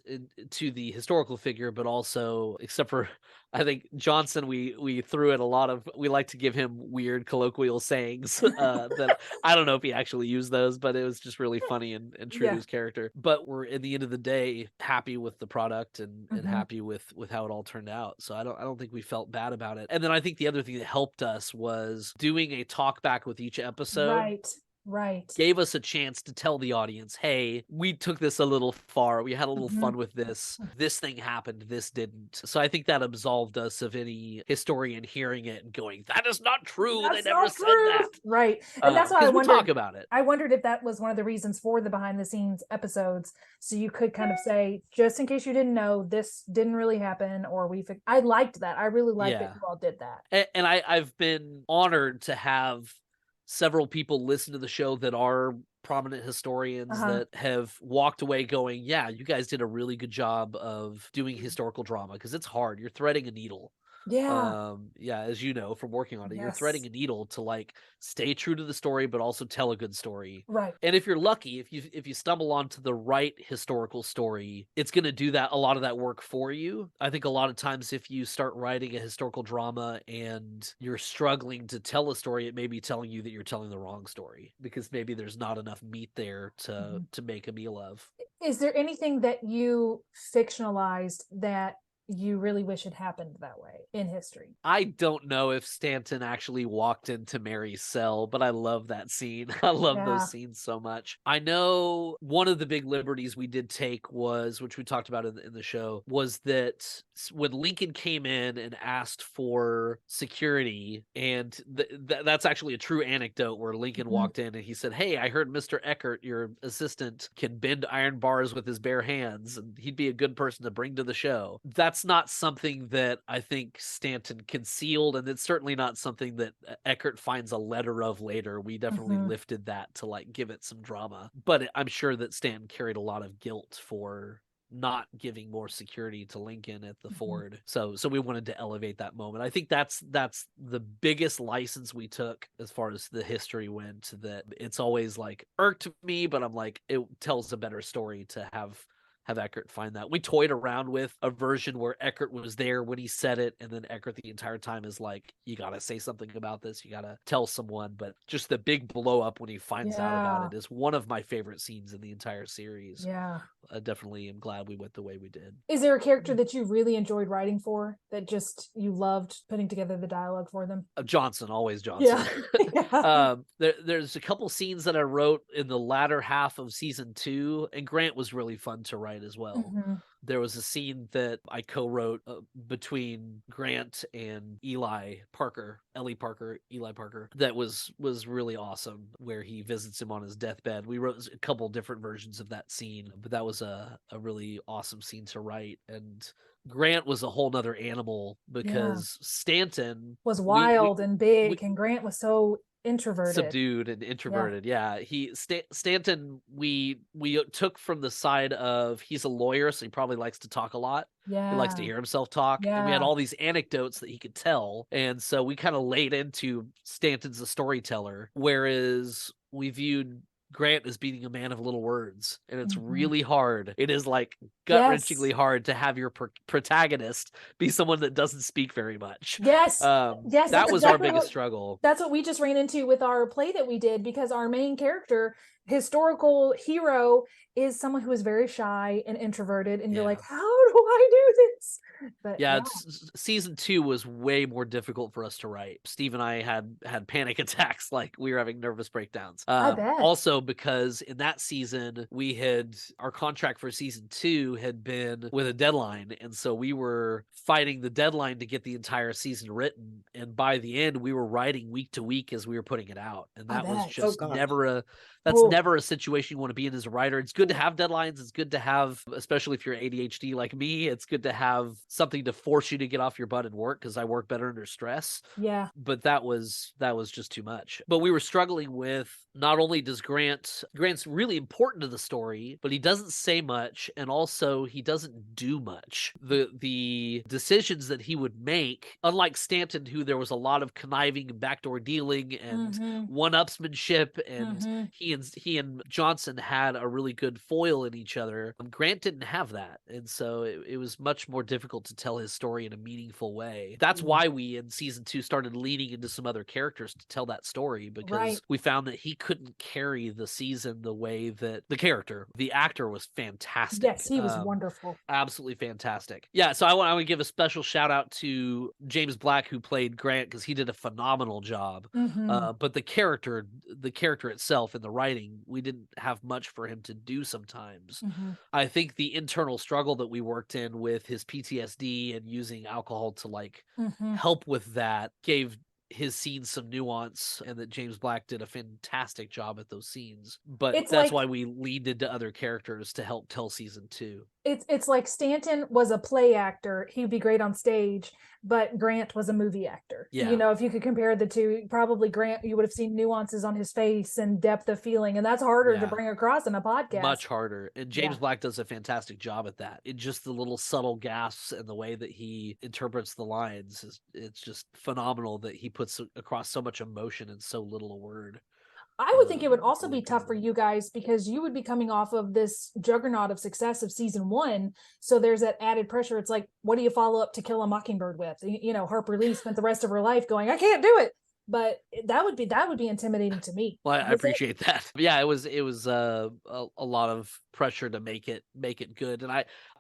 to the historical figure, but also, except for I think Johnson, we threw in a lot of, we like to give him weird colloquial sayings that I don't know if he actually used those, but it was just really funny and true to his character. But we're, at the end of the day, happy with the product and happy with how it all turned out. So I don't think we felt bad about it. And then I think the other thing that helped us was doing a talk back with each episode. Right. Gave us a chance to tell the audience, hey, we took this a little far. We had a little fun with this. This thing happened. This didn't. So I think that absolved us of any historian hearing it and going, that is not true. They never said that. Right. And that's why I wondered, talk about it. I wondered if that was one of the reasons for the behind the scenes episodes. So you could kind of say, just in case you didn't know, this didn't really happen, or I liked that. I really liked that you all did that. And I've been honored to have several people listen to the show that are prominent historians that have walked away going, yeah, you guys did a really good job of doing historical drama, because it's hard. You're threading a needle. As you know from working on it, you're threading a needle to like stay true to the story but also tell a good story, right? And if you're lucky, if you stumble onto the right historical story, it's going to do that, a lot of that work for you. I think a lot of times if you start writing a historical drama and you're struggling to tell a story, it may be telling you that you're telling the wrong story, because maybe there's not enough meat there to make a meal of. Is there anything that you fictionalized that you really wish it happened that way in history? I don't know if Stanton actually walked into Mary's cell, but I love that scene. I love those scenes so much. I know one of the big liberties we did take was, which we talked about in the show, was that when Lincoln came in and asked for security, and that's actually a true anecdote, where Lincoln walked in and he said, hey, I heard Mr. Eckert, your assistant, can bend iron bars with his bare hands, and he'd be a good person to bring to the show. That's not something that I think Stanton concealed, and it's certainly not something that Eckert finds a letter of later. We definitely lifted that to like give it some drama, but I'm sure that Stanton carried a lot of guilt for not giving more security to Lincoln at the Ford. So we wanted to elevate that moment. I think that's the biggest license we took as far as the history went, that it's always like irked me, but I'm like, it tells a better story to have Eckert find that. We toyed around with a version where Eckert was there when he said it, and then Eckert the entire time is like, you gotta say something about this, you gotta tell someone. But just the big blow up when he finds out about it is one of my favorite scenes in the entire series. Yeah. I definitely am glad we went the way we did. Is there a character that you really enjoyed writing for, that just you loved putting together the dialogue for them? Johnson, always Johnson. Yeah. There's a couple scenes that I wrote in the latter half of season 2, and Grant was really fun to write as well. Mm-hmm. There was a scene that I co-wrote between Grant and Eli Parker, that was really awesome, where he visits him on his deathbed. We wrote a couple different versions of that scene, but that was a really awesome scene to write. And Grant was a whole nother animal because Stanton was wild and big, and Grant was so introverted, subdued and introverted. Stanton we took from the side of, he's a lawyer, so he probably likes to talk a lot. He likes to hear himself talk, and we had all these anecdotes that he could tell, and so we kind of laid into Stanton's a storyteller, whereas we viewed Grant as being a man of little words, and it's really hard. It is like gut-wrenchingly hard to have your protagonist be someone that doesn't speak very much. Yes, that was our biggest struggle. That's what we just ran into with our play that we did, because our main character, historical hero, is someone who is very shy and introverted, and you're like, how do I do this? But season 2 was way more difficult for us to write. Steve and I had panic attacks, like we were having nervous breakdowns. I bet. Also, because in that season our contract for season 2 had been with a deadline, and so we were fighting the deadline to get the entire season written. And by the end, we were writing week to week as we were putting it out, and that was just never a situation you want to be in as a writer. It's good to have deadlines. It's good to have, especially if you're ADHD like me, it's good to have something to force you to get off your butt and work, because I work better under stress. Yeah. But that was just too much. But we were struggling with, not only does Grant's really important to the story, but he doesn't say much, and also he doesn't do much. The decisions that he would make, unlike Stanton, who there was a lot of conniving and backdoor dealing and one-upsmanship, and he and Johnson had a really good foil in each other. Grant didn't have that, and so it was much more difficult to tell his story in a meaningful way. That's why we in season 2 started leaning into some other characters to tell that story, because we found that he couldn't carry the season the way that the actor was fantastic. Yes, he was wonderful. Absolutely fantastic. Yeah, so I want to give a special shout out to James Black, who played Grant, because he did a phenomenal job. But the character itself and the writing, we didn't have much for him to do sometimes. I think the internal struggle that we worked in with his PTSD and using alcohol to help with that gave his scenes some nuance, and that James Black did a fantastic job at those scenes. But that's why we leaned into other characters to help tell season 2. It's like Stanton was a play actor. He'd be great on stage, but Grant was a movie actor. Yeah. You know, if you could compare the two, probably Grant, you would have seen nuances on his face and depth of feeling, and that's harder to bring across in a podcast. Much harder. And James Black does a fantastic job at that. It just, the little subtle gasps and the way that he interprets the lines, it's just phenomenal that he puts across so much emotion in so little a word. I would think it would also be tough for you guys, because you would be coming off of this juggernaut of success of season 1. So there's that added pressure. It's like, what do you follow up To Kill a Mockingbird with? You know, Harper Lee spent the rest of her life going, I can't do it. But that would be intimidating to me. Well, I appreciate that. Yeah, it was a lot of pressure to make it good, and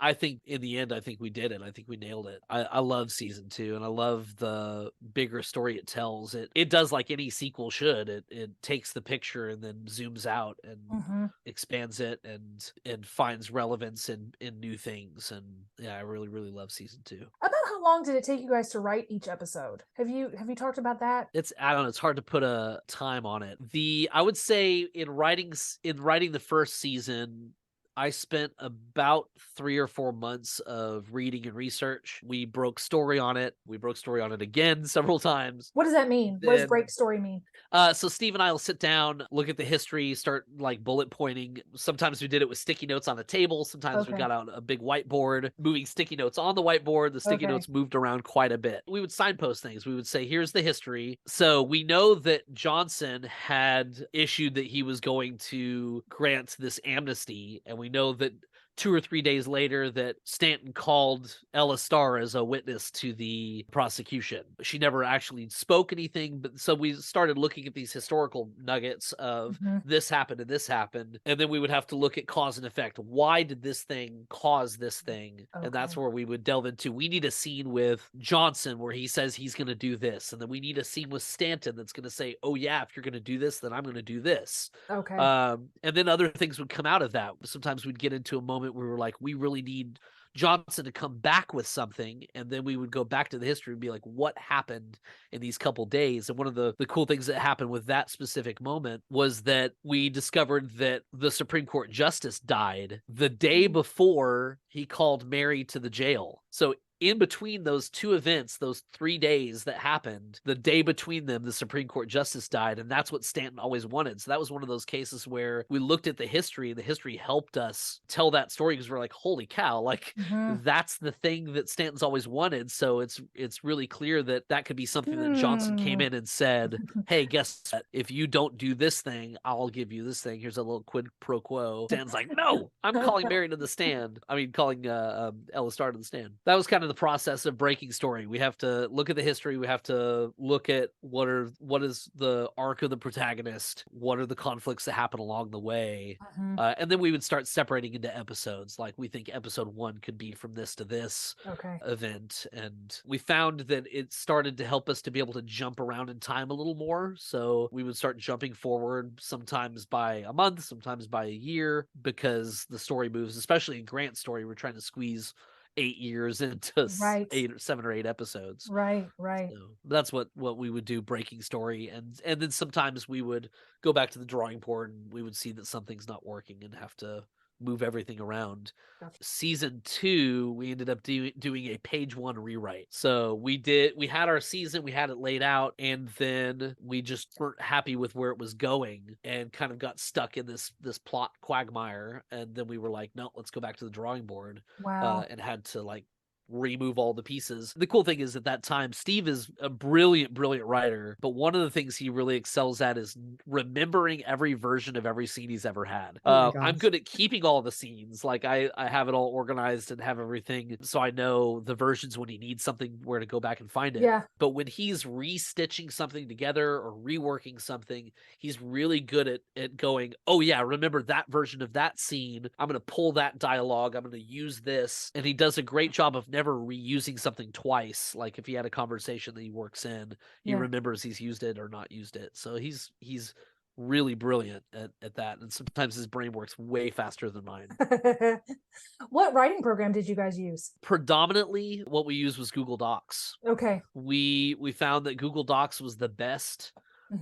I think in the end, I think we did it. I think we nailed it. I love season 2, and I love the bigger story it tells. It does like any sequel should. It takes the picture and then zooms out and expands it and finds relevance in new things. And yeah, I really, really love season 2. About how long did it take you guys to write each episode? Have you talked about that? I don't know. It's hard to put a time on it. I would say in writing the first season, I spent about 3 or 4 months of reading and research. We broke story on it. We broke story on it again several times. What does that mean? What does break story mean? So Steve and I will sit down, look at the history, start like bullet pointing. Sometimes we did it with sticky notes on the table. Sometimes we got out a big whiteboard, moving sticky notes on the whiteboard. The sticky notes moved around quite a bit. We would signpost things. We would say, here's the history. So we know that Johnson had issued that he was going to grant this amnesty, and we know that 2 or 3 days later that Stanton called Ella Starr as a witness to the prosecution. She never actually spoke anything, but so we started looking at these historical nuggets of this happened and this happened, and then we would have to look at cause and effect. Why did this thing cause this thing? Okay. And that's where we would delve into, we need a scene with Johnson where he says he's going to do this, and then we need a scene with Stanton that's going to say, oh yeah, if you're going to do this, then I'm going to do this. Okay. And then other things would come out of that. Sometimes we'd get into a moment where we're like, we really need Johnson to come back with something, and then we would go back to the history and be like, what happened in these couple days? And one of the cool things that happened with that specific moment was that we discovered that the Supreme Court justice died the day before he called Mary to the jail. So in between those two events, those 3 days that happened, the day between them, the Supreme Court justice died, and that's what Stanton always wanted. So that was one of those cases where we looked at the history, and the history helped us tell that story, because we're like, holy cow, like that's the thing that Stanton's always wanted. So it's really clear that that could be something that Johnson came in and said, hey, guess what? If you don't do this thing, I'll give you this thing. Here's a little quid pro quo. Stanton's like, no, I'm calling Mary to the stand. I mean, calling Ella Starr to the stand. That was kind of the process of breaking story. We have to look at the history. We have to look at what is the arc of the protagonist, what are the conflicts that happen along the way, and then we would start separating into episodes. Like, we think episode 1 could be from this to this event, and we found that it started to help us to be able to jump around in time a little more. So we would start jumping forward, sometimes by a month, sometimes by a year, because the story moves. Especially in Grant's story, we're trying to squeeze 8 years into 7 or 8 episodes. Right. So that's what we would do, breaking story. And then sometimes we would go back to the drawing board, and we would see that something's not working and have to move everything around. Season 2, we ended up doing a page 1 rewrite. So we had our season, we had it laid out, and then we just weren't happy with where it was going and kind of got stuck in this plot quagmire. And then we were like, no, let's go back to the drawing board. Wow. And had to like remove all the pieces. The cool thing is, at that time, Steve is a brilliant writer, but one of the things he really excels at is remembering every version of every scene he's ever had. I'm good at keeping all the scenes. Like, I have it all organized and have everything, so I know the versions when he needs something, where to go back and find it. Yeah. But when he's restitching something together or reworking something, he's really good at going, oh yeah, remember that version of that scene, I'm going to pull that dialogue, I'm going to use this. And he does a great job of never reusing something twice. Like, if he had a conversation that he works in, he remembers he's used it or not used it. So he's really brilliant at that. And sometimes his brain works way faster than mine. What writing program did you guys use? Predominantly, what we used was Google Docs. Okay. We found that Google Docs was the best,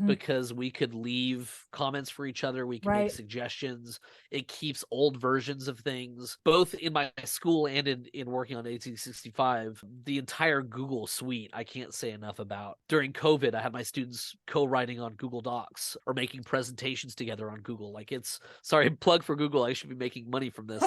because we could leave comments for each other. We could make suggestions. It keeps old versions of things. Both in my school and in working on 1865, the entire Google suite, I can't say enough about. During COVID, I had my students co-writing on Google Docs or making presentations together on Google. Like, sorry, plug for Google. I should be making money from this.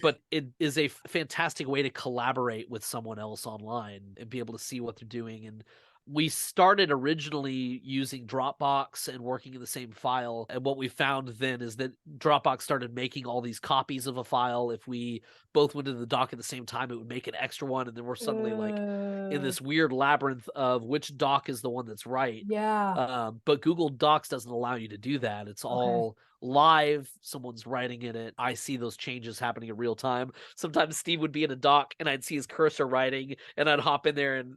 But it is a fantastic way to collaborate with someone else online and be able to see what they're doing. And we started originally using Dropbox and working in the same file. And what we found then is that Dropbox started making all these copies of a file. If we both went to the doc at the same time, it would make an extra one. And then we're suddenly like in this weird labyrinth of which doc is the one that's right. Yeah. But Google Docs doesn't allow you to do that. It's all live. Someone's writing in it. I see those changes happening in real time. Sometimes Steve would be in a doc and I'd see his cursor writing, and I'd hop in there and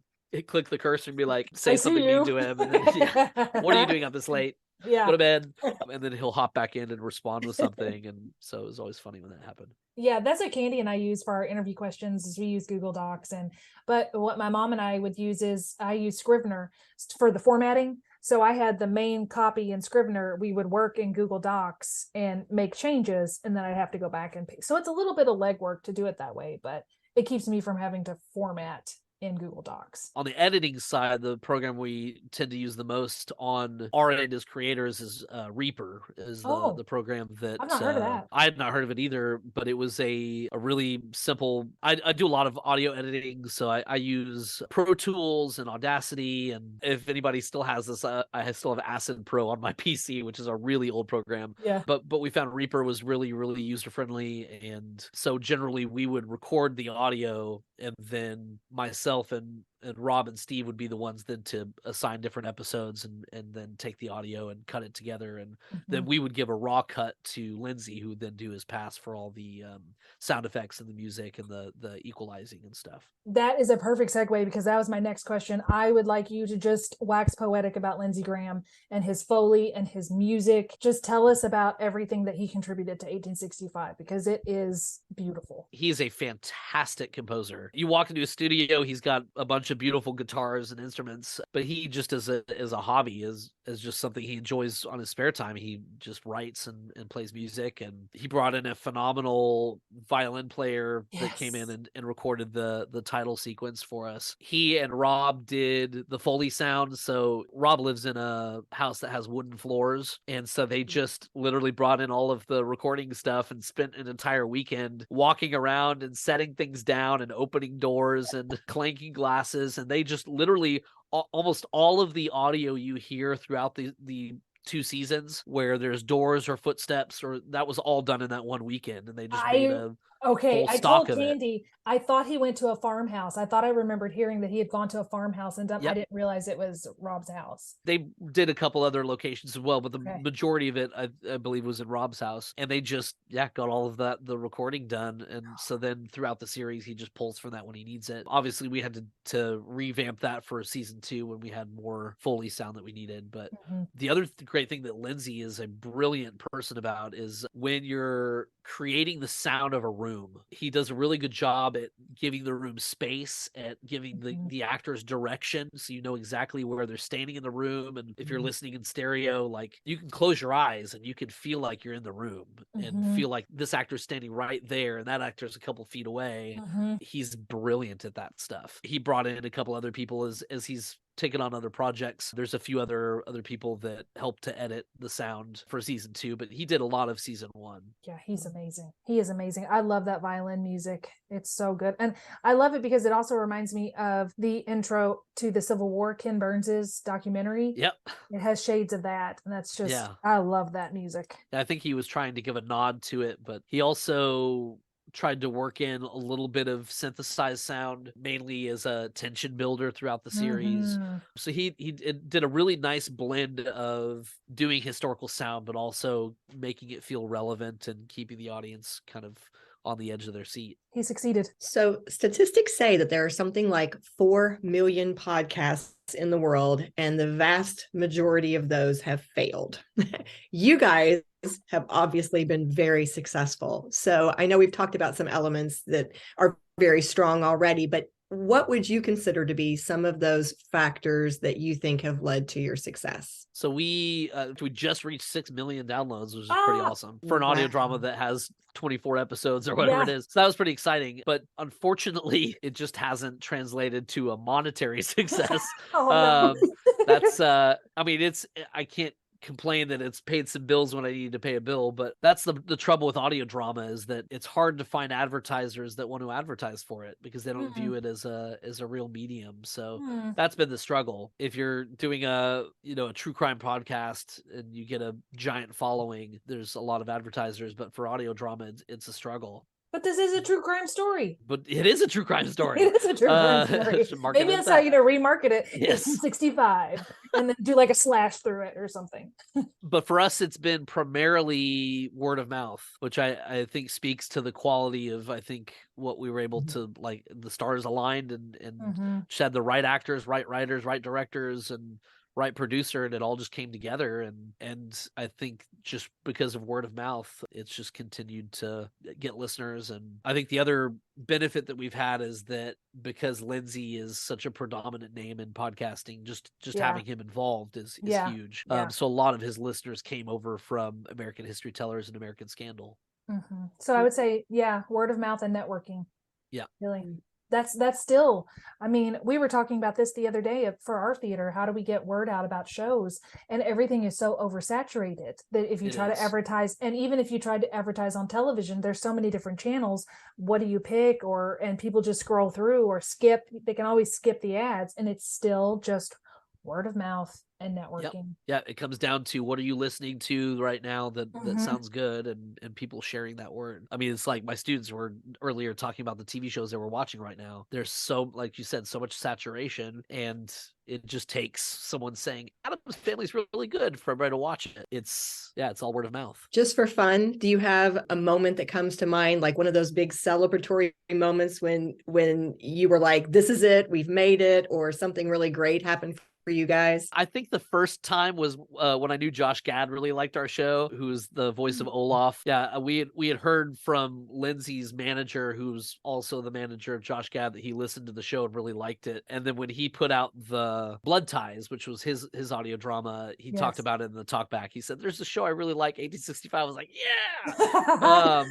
click the cursor and be like, say something mean to him. And then, what are you doing up this late? Go to bed. And then he'll hop back in and respond with something. And so it was always funny when that happened. Yeah, that's what Candy and I use for our interview questions, is we use Google Docs. But what my mom and I would use is, I use Scrivener for the formatting. So I had the main copy in Scrivener. We would work in Google Docs and make changes, and then I'd have to go back and pick. So it's a little bit of legwork to do it that way, but it keeps me from having to format in Google Docs. On the editing side, the program we tend to use the most on our end as creators is Reaper, is the program that I've not heard of that. I had not heard of it either, but it was a really simple. I do a lot of audio editing, so I use Pro Tools and Audacity, and if anybody still has this, I still have Acid Pro on my PC, which is a really old program. Yeah. But we found Reaper was really, really user friendly, and so generally we would record the audio, and then myself and Rob and Steve would be the ones then to assign different episodes and then take the audio and cut it together. And then we would give a raw cut to Lindsay, who would then do his pass for all the sound effects and the music and the equalizing and stuff. That is a perfect segue, because that was my next question. I would like you to just wax poetic about Lindsey Graham and his Foley and his music. Just tell us about everything that he contributed to 1865, because it is beautiful. He is a fantastic composer. You walk into a studio, he's got a bunch of beautiful guitars and instruments, but he just as a hobby is just something he enjoys on his spare time. He just writes and plays music, and he brought in a phenomenal violin player that came in and recorded the title sequence for us. He and Rob did the Foley sound. So Rob lives in a house that has wooden floors, and so they just literally brought in all of the recording stuff and spent an entire weekend walking around and setting things down and opening doors and clanking glasses. And they just literally almost all of the audio you hear throughout the 2 seasons where there's doors or footsteps, or that was all done in that one weekend, and they just made a whole I stock told of Candy, I thought he went to a farmhouse. I thought I remembered hearing that he had gone to a farmhouse, and I didn't realize it was Rob's house. They did a couple other locations as well, but the Okay. majority of it, I believe, was in Rob's house. And they just, got all of the recording done. And so then throughout the series, he just pulls from that when he needs it. Obviously, we had to revamp that for season 2 when we had more Foley sound that we needed. But the other great thing that Lindsay is a brilliant person about is when you're creating the sound of a room, he does a really good job at giving the room space, at giving the actors direction, so you know exactly where they're standing in the room. And if you're listening in stereo, like, you can close your eyes and you can feel like you're in the room and feel like this actor's standing right there and that actor's a couple feet away. He's brilliant at that stuff. He brought in a couple other people as he's taken on other projects. There's a few other people that helped to edit the sound for season 2, but he did a lot of season 1. Yeah, he's amazing. He is amazing. I love that violin music. It's so good. And I love it because it also reminds me of the intro to the Civil War, Ken Burns's documentary. Yep. It has shades of that. And that's just, I love that music. I think he was trying to give a nod to it, but he also tried to work in a little bit of synthesized sound, mainly as a tension builder throughout the series. So he did a really nice blend of doing historical sound, but also making it feel relevant and keeping the audience kind of on the edge of their seat. He succeeded. So statistics say that there are something like 4 million podcasts in the world, and the vast majority of those have failed. You guys have obviously been very successful. So I know we've talked about some elements that are very strong already, but what would you consider to be some of those factors that you think have led to your success? So we just reached 6 million downloads, which is pretty awesome for an audio drama that has 24 episodes or whatever it is. So that was pretty exciting. But unfortunately, it just hasn't translated to a monetary success. That's I mean, I can't complain that it's paid some bills when I need to pay a bill, but that's the trouble with audio drama, is that it's hard to find advertisers that want to advertise for it because they don't view it as a real medium. So that's been the struggle. If you're doing a true crime podcast and you get a giant following, there's a lot of advertisers, but for audio drama, it's a struggle. But this is a true crime story. But it is a true crime story. It is a true crime story. Maybe that's how you remarket it. Yes. 65 and then do like a slash through it or something. But for us, it's been primarily word of mouth, which I think speaks to the quality of, I think, what we were able to, like, the stars aligned and just had the right actors, right writers, right directors, and right producer, and it all just came together. And I think just because of word of mouth, it's just continued to get listeners. And I think the other benefit that we've had is that because Lindsay is such a predominant name in podcasting, just having him involved is huge. So a lot of his listeners came over from American History Tellers and American Scandal. So I would say, word of mouth and networking. Yeah. Really. That's still, I mean, we were talking about this the other day for our theater. How do we get word out about shows? And everything is so oversaturated that if you try to advertise, and even if you tried to advertise on television, there's so many different channels. What do you pick? And people just scroll through or skip. They can always skip the ads, and it's still just word of mouth and networking. Yeah, it comes down to what are you listening to right now that sounds good, and people sharing that word. I mean, it's like my students were earlier talking about the TV shows they were watching right now. There's so, like you said, so much saturation, and it just takes someone saying Adam's Family's really good for everybody to watch it. It's all word of mouth. Just for fun, do you have a moment that comes to mind, like one of those big celebratory moments when you were like, this is it, we've made it, or something really great happened for you guys? I think the first time was when I knew Josh Gad really liked our show, who's the voice of Olaf. Yeah, we had heard from Lindsay's manager, who's also the manager of Josh Gad, that he listened to the show and really liked it. And then when he put out the Blood Ties, which was his audio drama, he talked about it in the talkback. He said, "There's a show I really like, 1865." I was like, yeah.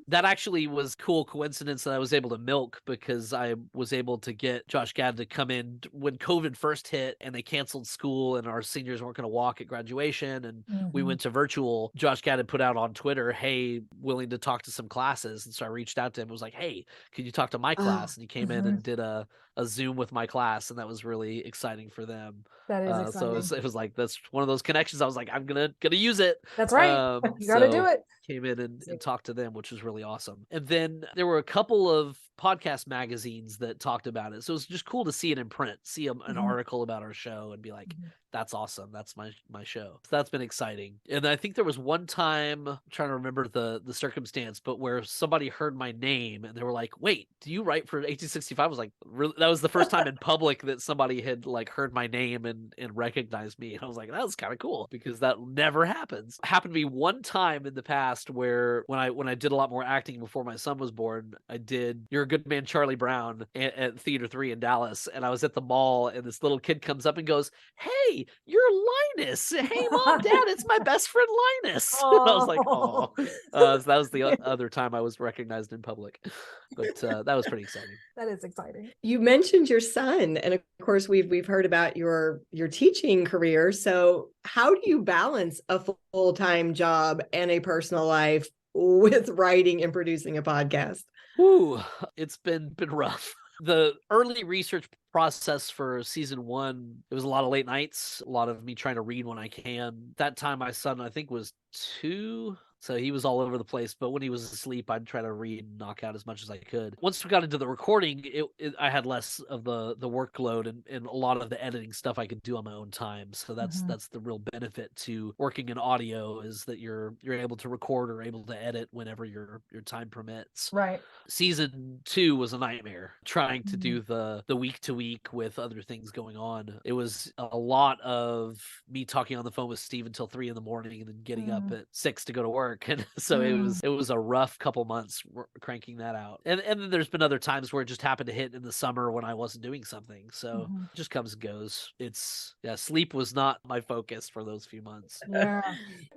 That actually was cool coincidence that I was able to milk, because I was able to get Josh Gad to come in when COVID first hit and they canceled school and our seniors weren't going to walk at graduation, and we went to virtual. Josh Gad had put out on Twitter, "Hey, willing to talk to some classes." And so I reached out to him and was like, "Hey, can you talk to my class?" And he came in and did a Zoom with my class, and that was really exciting for them. That is exciting. So it was like, that's one of those connections. I was like, I'm gonna use it. That's right. You got to do it. Came in and talked to them, which was really awesome. And then there were a couple of podcast magazines that talked about it, so it was just cool to see it in print, see an article about our show, and be like, that's awesome, that's my show. So that's been exciting. And I think there was one time, I'm trying to remember the circumstance, but where somebody heard my name and they were like, "Wait, do you write for 1865?" I was like, really? That was the first time in public that somebody had like heard my name and recognized me. And I was like, that was kind of cool, because that never happens. It happened to me one time in the past where when I did a lot more acting before my son was born, I did You're a Good Man, Charlie Brown at Theater 3 in Dallas. And I was at the mall, and this little kid comes up and goes, "Hey, you're Linus. Hey, Mom, Dad, it's my best friend Linus." And I was like, oh. So that was the other time I was recognized in public. But that was pretty exciting. That is exciting. You mentioned your son, and of course we've heard about your teaching career. So how do you balance a full-time job and a personal life with writing and producing a podcast? Ooh, it's been rough. The early research process for season 1, it was a lot of late nights, a lot of me trying to read when I can. That time my son, I think, was 2. So he was all over the place, but when he was asleep, I'd try to read and knock out as much as I could. Once we got into the recording, I had less of the workload, and a lot of the editing stuff I could do on my own time. So that's the real benefit to working in audio, is that you're able to record or able to edit whenever your time permits. Right. Season 2 was a nightmare, trying to do the week to week with other things going on. It was a lot of me talking on the phone with Steve until 3 a.m. and then getting up at 6 to go to work. And so it was a rough couple months cranking that out. And then there's been other times where it just happened to hit in the summer when I wasn't doing something. So it just comes and goes. Sleep was not my focus for those few months. Yeah.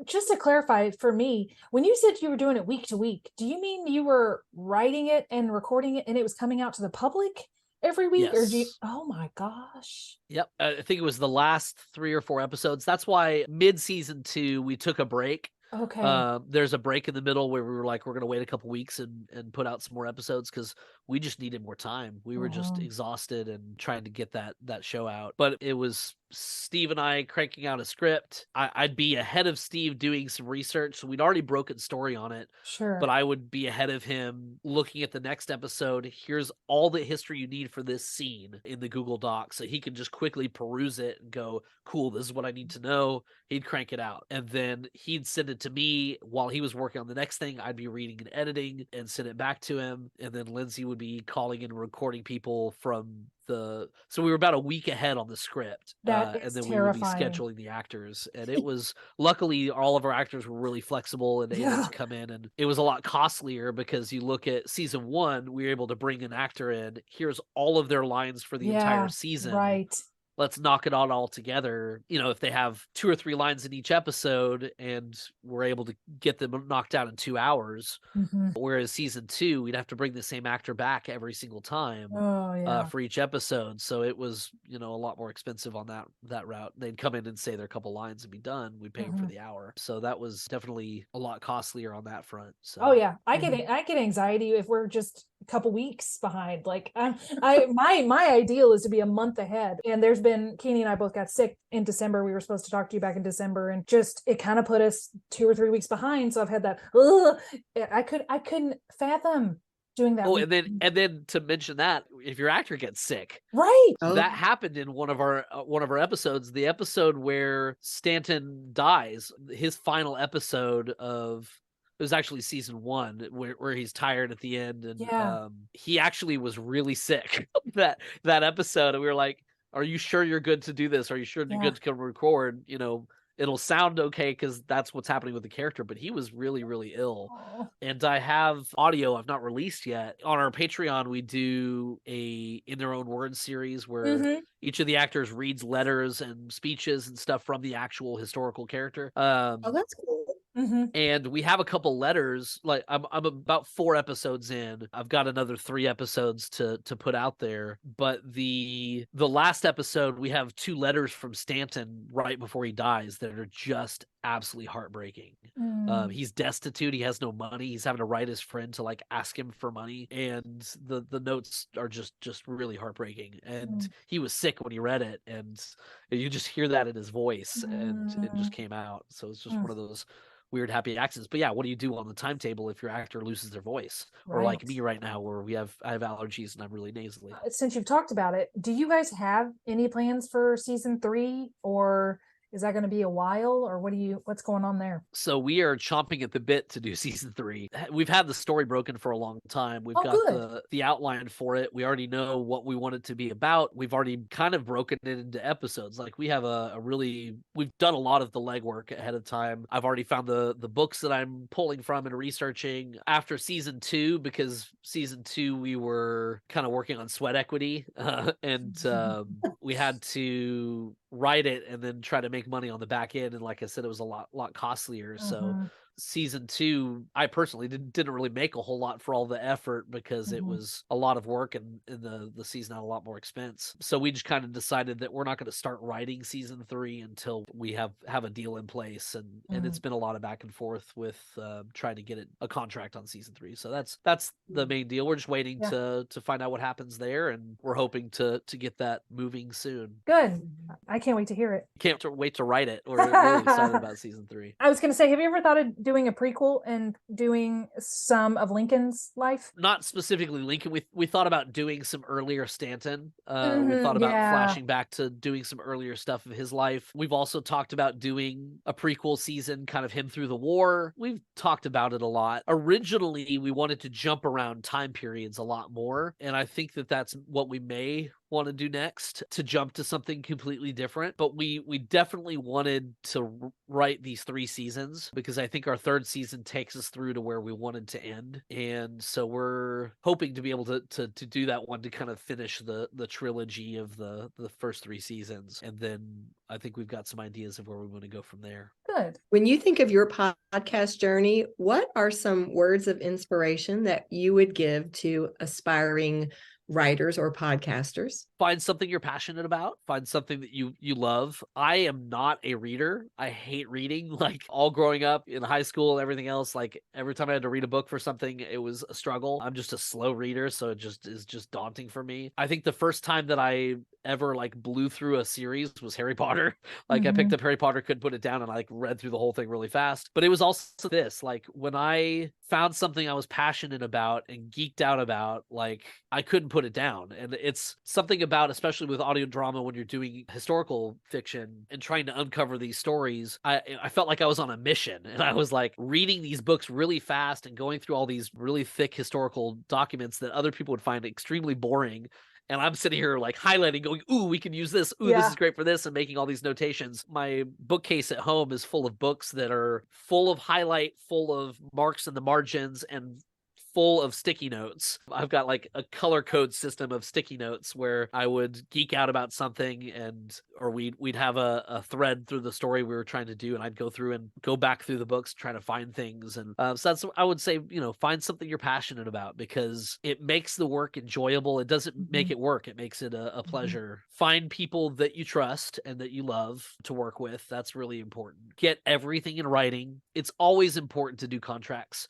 Just to clarify for me, when you said you were doing it week to week, do you mean you were writing it and recording it and it was coming out to the public every week? Yes. Or do you, oh my gosh. Yep. I think it was the last 3 or 4 episodes. That's why mid-season 2, we took a break. Okay. There's a break in the middle where we were like, we're going to wait a couple weeks and put out some more episodes, because we just needed more time. We were just exhausted and trying to get that show out. But it was Steve and I cranking out a script. I'd be ahead of Steve doing some research. So we'd already broken story on it. Sure. But I would be ahead of him looking at the next episode. Here's all the history you need for this scene in the Google Docs. So he could just quickly peruse it and go, cool, this is what I need to know. He'd crank it out. And then he'd send it to me while he was working on the next thing. I'd be reading and editing and send it back to him. And then Lindsay would be calling and recording people from so we were about a week ahead on the script, and then terrifying. We would be scheduling the actors, and it was luckily all of our actors were really flexible and able to come in, and it was a lot costlier because you look at season 1, we were able to bring an actor in, here's all of their lines for the entire season, right, let's knock it all together. You know, if they have 2 or 3 lines in each episode and we're able to get them knocked out in 2 hours, whereas season 2, we'd have to bring the same actor back every single time for each episode. So it was, you know, a lot more expensive on that route. They'd come in and say their couple lines and be done. We pay them for the hour. So that was definitely a lot costlier on that front. So oh yeah, I get anxiety if we're just a couple weeks behind. Like my ideal is to be a month ahead. And there's been, Keeney and I both got sick in December. We were supposed to talk to you back in December, and just it kind of put us 2 or 3 weeks behind. So I've had that. I couldn't fathom doing that. Oh, and then to mention that if your actor gets sick, right? That happened in one of our episodes. The episode where Stanton dies, his final episode of. It was actually season 1 where he's tired at the end, and he actually was really sick that episode, and we were like, "Are you sure you're good to do this? Are you sure you're good to come record? You know, it'll sound okay because that's what's happening with the character." But he was really, really ill. And I have audio I've not released yet. On our Patreon, we do a In Their Own Words series where each of the actors reads letters and speeches and stuff from the actual historical character. Oh, that's cool. And we have a couple letters. Like I'm about 4 episodes in. I've got another 3 episodes to put out there. But the last episode, we have 2 letters from Stanton right before he dies that are just absolutely heartbreaking. He's destitute. He has no money. He's having to write his friend to like ask him for money, and the notes are just really heartbreaking. And he was sick when he read it, and you just hear that in his voice, and it just came out. So it's just one of those weird happy accidents. But yeah, what do you do on the timetable if your actor loses their voice? Or like me right now, where I have allergies and I'm really nasally. Since you've talked about it, do you guys have any plans for season 3, or is that going to be a while, or what's going on there? So we are chomping at the bit to do season 3. We've had the story broken for a long time. We've got the outline for it. We already know what we want it to be about. We've already kind of broken it into episodes. Like we have we've done a lot of the legwork ahead of time. I've already found the books that I'm pulling from and researching after season 2, because season 2 we were kind of working on sweat equity, and we had to write it and then try to make money on the back end, and like I said, it was a lot costlier. So season 2, I personally didn't really make a whole lot for all the effort, because it was a lot of work, and the season had a lot more expense. So we just kind of decided that we're not going to start writing season 3 until we have a deal in place, and it's been a lot of back and forth with trying to get a contract on season 3. So that's the main deal. We're just waiting to find out what happens there, and we're hoping to get that moving soon. Good. I can't wait to hear it. Can't wait to write it. We're really excited about season 3. I was going to say, have you ever thought of doing a prequel and doing some of Lincoln's life? Not specifically Lincoln. We thought about doing some earlier Stanton. We thought about flashing back to doing some earlier stuff of his life. We've also talked about doing a prequel season, kind of him through the war. We've talked about it a lot. Originally, we wanted to jump around time periods a lot more, and I think that's what we may want to do next, to jump to something completely different. But we definitely wanted to write these 3 seasons, because I think our 3rd season takes us through to where we wanted to end. And so we're hoping to be able to do that one, to kind of finish the trilogy of the first 3 seasons. And then I think we've got some ideas of where we want to go from there. Good. When you think of your podcast journey, what are some words of inspiration that you would give to aspiring writers or podcasters? Find something you're passionate about. Find something that you love. I am not a reader. I hate reading. Like all growing up in high school, everything else, like every time I had to read a book for something, it was a struggle. I'm just a slow reader, so it is just daunting for me. I think the first time that I ever like blew through a series was Harry Potter. Like I picked up Harry Potter, couldn't put it down, and I like read through the whole thing really fast. But it was also this, like when I found something I was passionate about and geeked out about, like I couldn't put it down. And it's something about, especially with audio drama, when you're doing historical fiction and trying to uncover these stories, I felt like I was on a mission, and I was like reading these books really fast and going through all these really thick historical documents that other people would find extremely boring. And I'm sitting here like highlighting, going, ooh, we can use this. Ooh, this is great for this, and making all these notations. My bookcase at home is full of books that are full of highlight, full of marks in the margins, and full of sticky notes. I've got like a color code system of sticky notes where I would geek out about something, or we'd have a thread through the story we were trying to do, and I'd go through and go back through the books trying to find things. And so that's, I would say, find something you're passionate about, because it makes the work enjoyable. It doesn't make it work, it makes it a pleasure. Find people that you trust and that you love to work with. That's really important. Get everything in writing. It's always important to do contracts,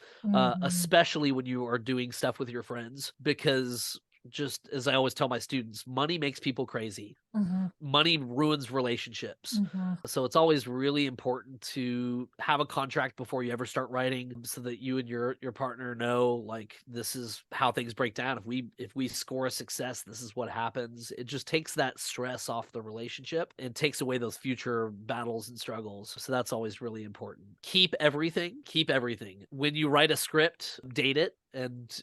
especially when you are doing stuff with your friends, because just as I always tell my students, money makes people crazy. Money ruins relationships. So it's always really important to have a contract before you ever start writing, so that you and your partner know, like, this is how things break down. If we score a success, this is what happens. It just takes that stress off the relationship and takes away those future battles and struggles. So that's always really important. Keep everything. When you write a script, date it, and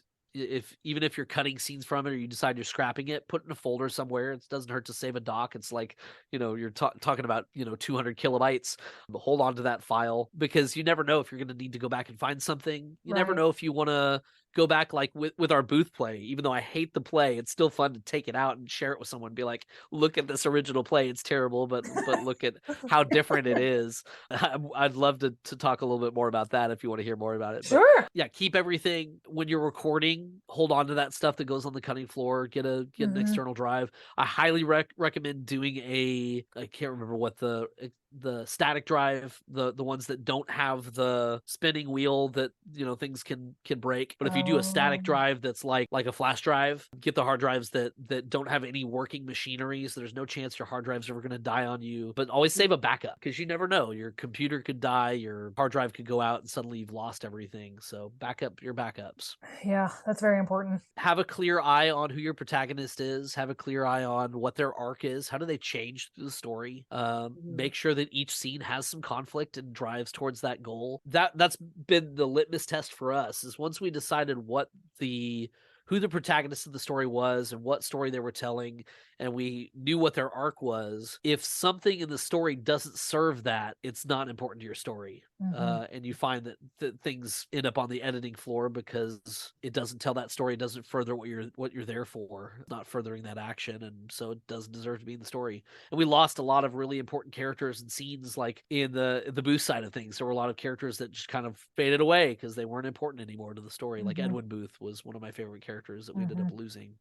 even if you're cutting scenes from it, or you decide you're scrapping it, put it in a folder somewhere. It doesn't hurt to save a doc. It's like, you're talking about 200 kilobytes. But hold on to that file, because you never know if you're going to need to go back and find something. You never know if you want to go back, like with our booth play. Even though I hate the play, it's still fun to take it out and share it with someone, be like, look at this original play, it's terrible, but look at how different it is. I'd love to talk a little bit more about that if you want to hear more about it. Sure. But yeah, keep everything. When you're recording, hold on to that stuff that goes on the cutting floor. Get an external drive. I highly recommend doing I can't remember what the static drive, the ones that don't have the spinning wheel that things can break. But if you do a static drive that's like a flash drive, get the hard drives that don't have any working machinery, so there's no chance your hard drive's ever going to die on you. But always save a backup, because you never know, your computer could die, your hard drive could go out, and suddenly you've lost everything. So back up your backups. Yeah, that's very important. Have a clear eye on who your protagonist is. Have a clear eye on what their arc is. How do they change through the story? Make sure that each scene has some conflict and drives towards that goal. That's been the litmus test for us, is once we decided who the protagonist of the story was and what story they were telling, and we knew what their arc was, if something in the story doesn't serve that, it's not important to your story. And you find that things end up on the editing floor because it doesn't tell that story, it doesn't further what you're there for, not furthering that action, and so it doesn't deserve to be in the story. And we lost a lot of really important characters and scenes, like in the booth side of things. There were a lot of characters that just kind of faded away because they weren't important anymore to the story. Like Edwin Booth was one of my favorite characters that we ended up losing.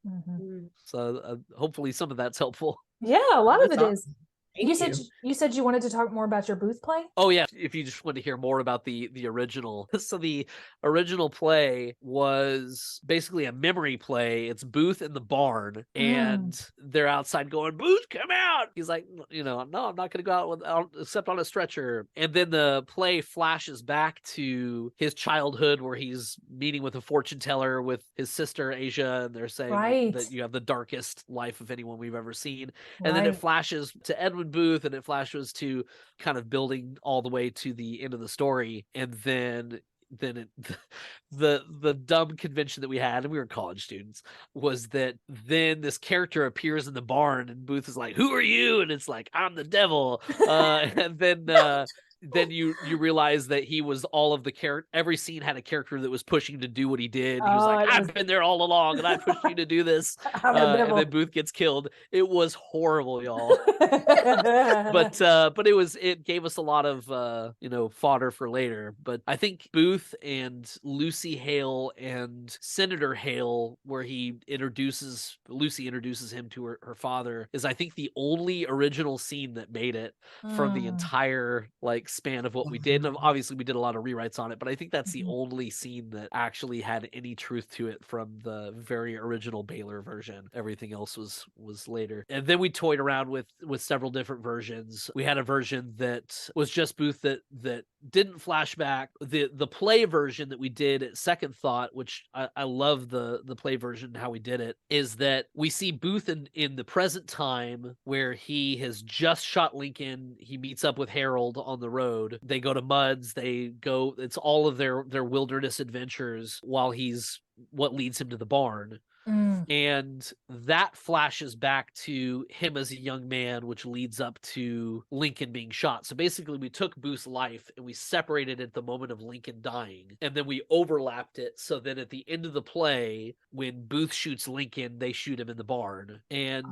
So hopefully some of that's helpful. Yeah, a lot of it is. You said you wanted to talk more about your booth play? Oh yeah, if you just want to hear more about the original. So the original play was basically a memory play. It's Booth in the barn, and they're outside going, "Booth, come out!" He's like, "No, I'm not going to go out except on a stretcher." And then the play flashes back to his childhood, where he's meeting with a fortune teller with his sister Asia, and they're saying that you have the darkest life of anyone we've ever seen. And then it flashes to Edwin Booth, and it flashes to kind of building all the way to the end of the story. And then the dumb convention that we had, and we were college students, was that then this character appears in the barn, and Booth is like, "Who are you?" And it's like, "I'm the devil." And then you realize that he was all of the character. Every scene had a character that was pushing to do what he did. He was like, "I've been there all along, and I pushed you to do this." And then Booth gets killed. It was horrible, y'all. but it gave us a lot of fodder for later. But I think Booth and Lucy Hale and Senator Hale, where Lucy introduces him to her father, is I think the only original scene that made it from the entire span of what we did. And obviously we did a lot of rewrites on it, but I think that's the only scene that actually had any truth to it from the very original Baylor version. Everything else was later. And then we toyed around with several different versions. We had a version that was just Booth that didn't flash back. The play version that we did at Second Thought, which I love the play version, how we did it, is that we see Booth in the present time, where he has just shot Lincoln. He meets up with Harold on the road. They go to Muds. It's all of their wilderness adventures while what leads him to the barn. And that flashes back to him as a young man, which leads up to Lincoln being shot. So basically, we took Booth's life and we separated it at the moment of Lincoln dying, and then we overlapped it so that at the end of the play, when Booth shoots Lincoln, they shoot him in the barn. And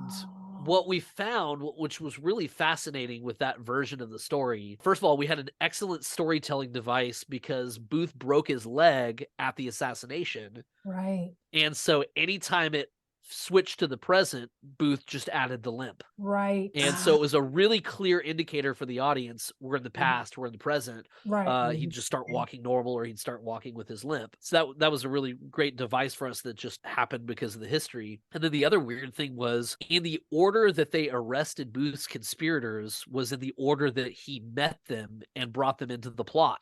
what we found, which was really fascinating with that version of the story, first of all, we had an excellent storytelling device because Booth broke his leg at the assassination. Right. And so anytime it switched to the present, Booth just added the limp. Right. And so it was a really clear indicator for the audience. We're in the past, we're in the present. Right. He'd just start walking normal, or he'd start walking with his limp. So that was a really great device for us that just happened because of the history. And then the other weird thing was, in the order that they arrested Booth's conspirators was in the order that he met them and brought them into the plot.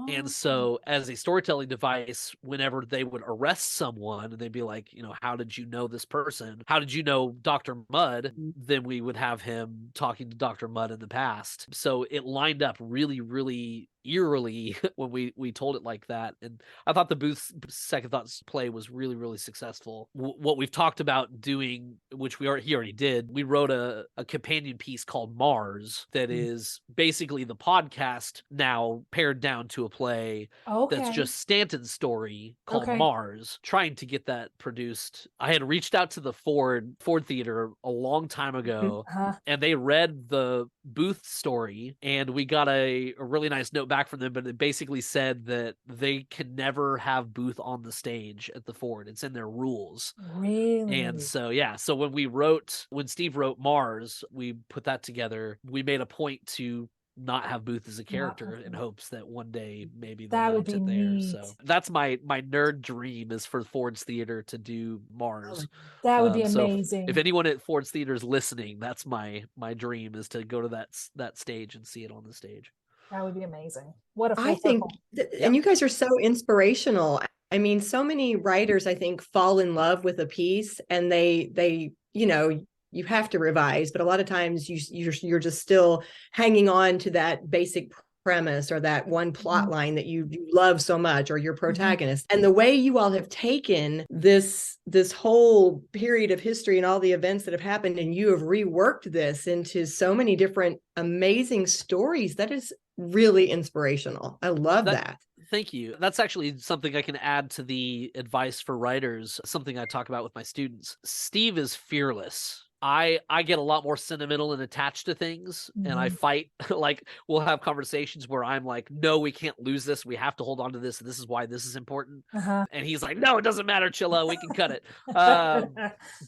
And so as a storytelling device, whenever they would arrest someone and they'd be like, how did you know this person? How did you know Dr. Mudd? Then we would have him talking to Dr. Mudd in the past. So it lined up really, really eerily when we told it like that. And I thought the Booth Second Thoughts play was really, really successful. What we've talked about doing, which he already did, we wrote a companion piece called Mars that is basically the podcast now pared down to a play that's just Stanton's story called Mars, trying to get that produced. I had reached out to the Ford Theater a long time ago, and they read the Booth story, and we got a really nice note back from them, but it basically said that they can never have Booth on the stage at the Ford. It's in their rules. Really? And so, so when Steve wrote Mars, we put that together. We made a point to not have Booth as a character in hopes that one day maybe they'll mount it there. Neat. So that's my nerd dream, is for Ford's Theater to do Mars. That would be amazing. So if anyone at Ford's Theater is listening, that's my dream, is to go to that stage and see it on the stage. That would be amazing. What a full I think, and you guys are so inspirational. I mean, so many writers, I think, fall in love with a piece and they you have to revise, but a lot of times you're just still hanging on to that basic premise or that one plot line that you love so much, or your protagonist. And the way you all have taken this whole period of history and all the events that have happened, and you have reworked this into so many different amazing stories, that is really inspirational. I love that. Thank you. That's actually something I can add to the advice for writers, something I talk about with my students. Steve is fearless. I get a lot more sentimental and attached to things, and I fight. Like, we'll have conversations where I'm like, no, we can't lose this. We have to hold on to this. And this is why this is important. And he's like, no, it doesn't matter, Chilla. We can cut it.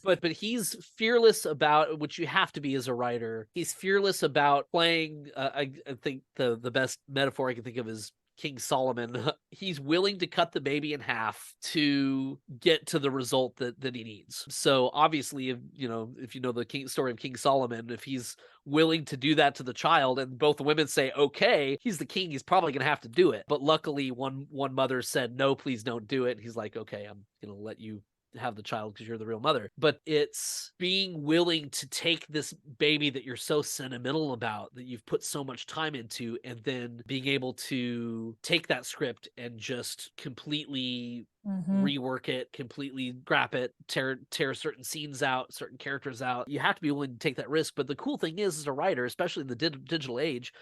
But he's fearless about, which you have to be as a writer. He's fearless about playing. I think the best metaphor I can think of is King Solomon. He's willing to cut the baby in half to get to the result that he needs. So obviously, if you know the story of King Solomon, if he's willing to do that to the child and both the women say, okay, he's the king, he's probably going to have to do it. But luckily one mother said, no, please don't do it. And he's like, okay, I'm going to let you have the child because you're the real mother. But it's being willing to take this baby that you're so sentimental about, that you've put so much time into, and then being able to take that script and just completely rework it, completely scrap it, tear certain scenes out, certain characters out. You have to be willing to take that risk. But the cool thing is, as a writer, especially in the digital age,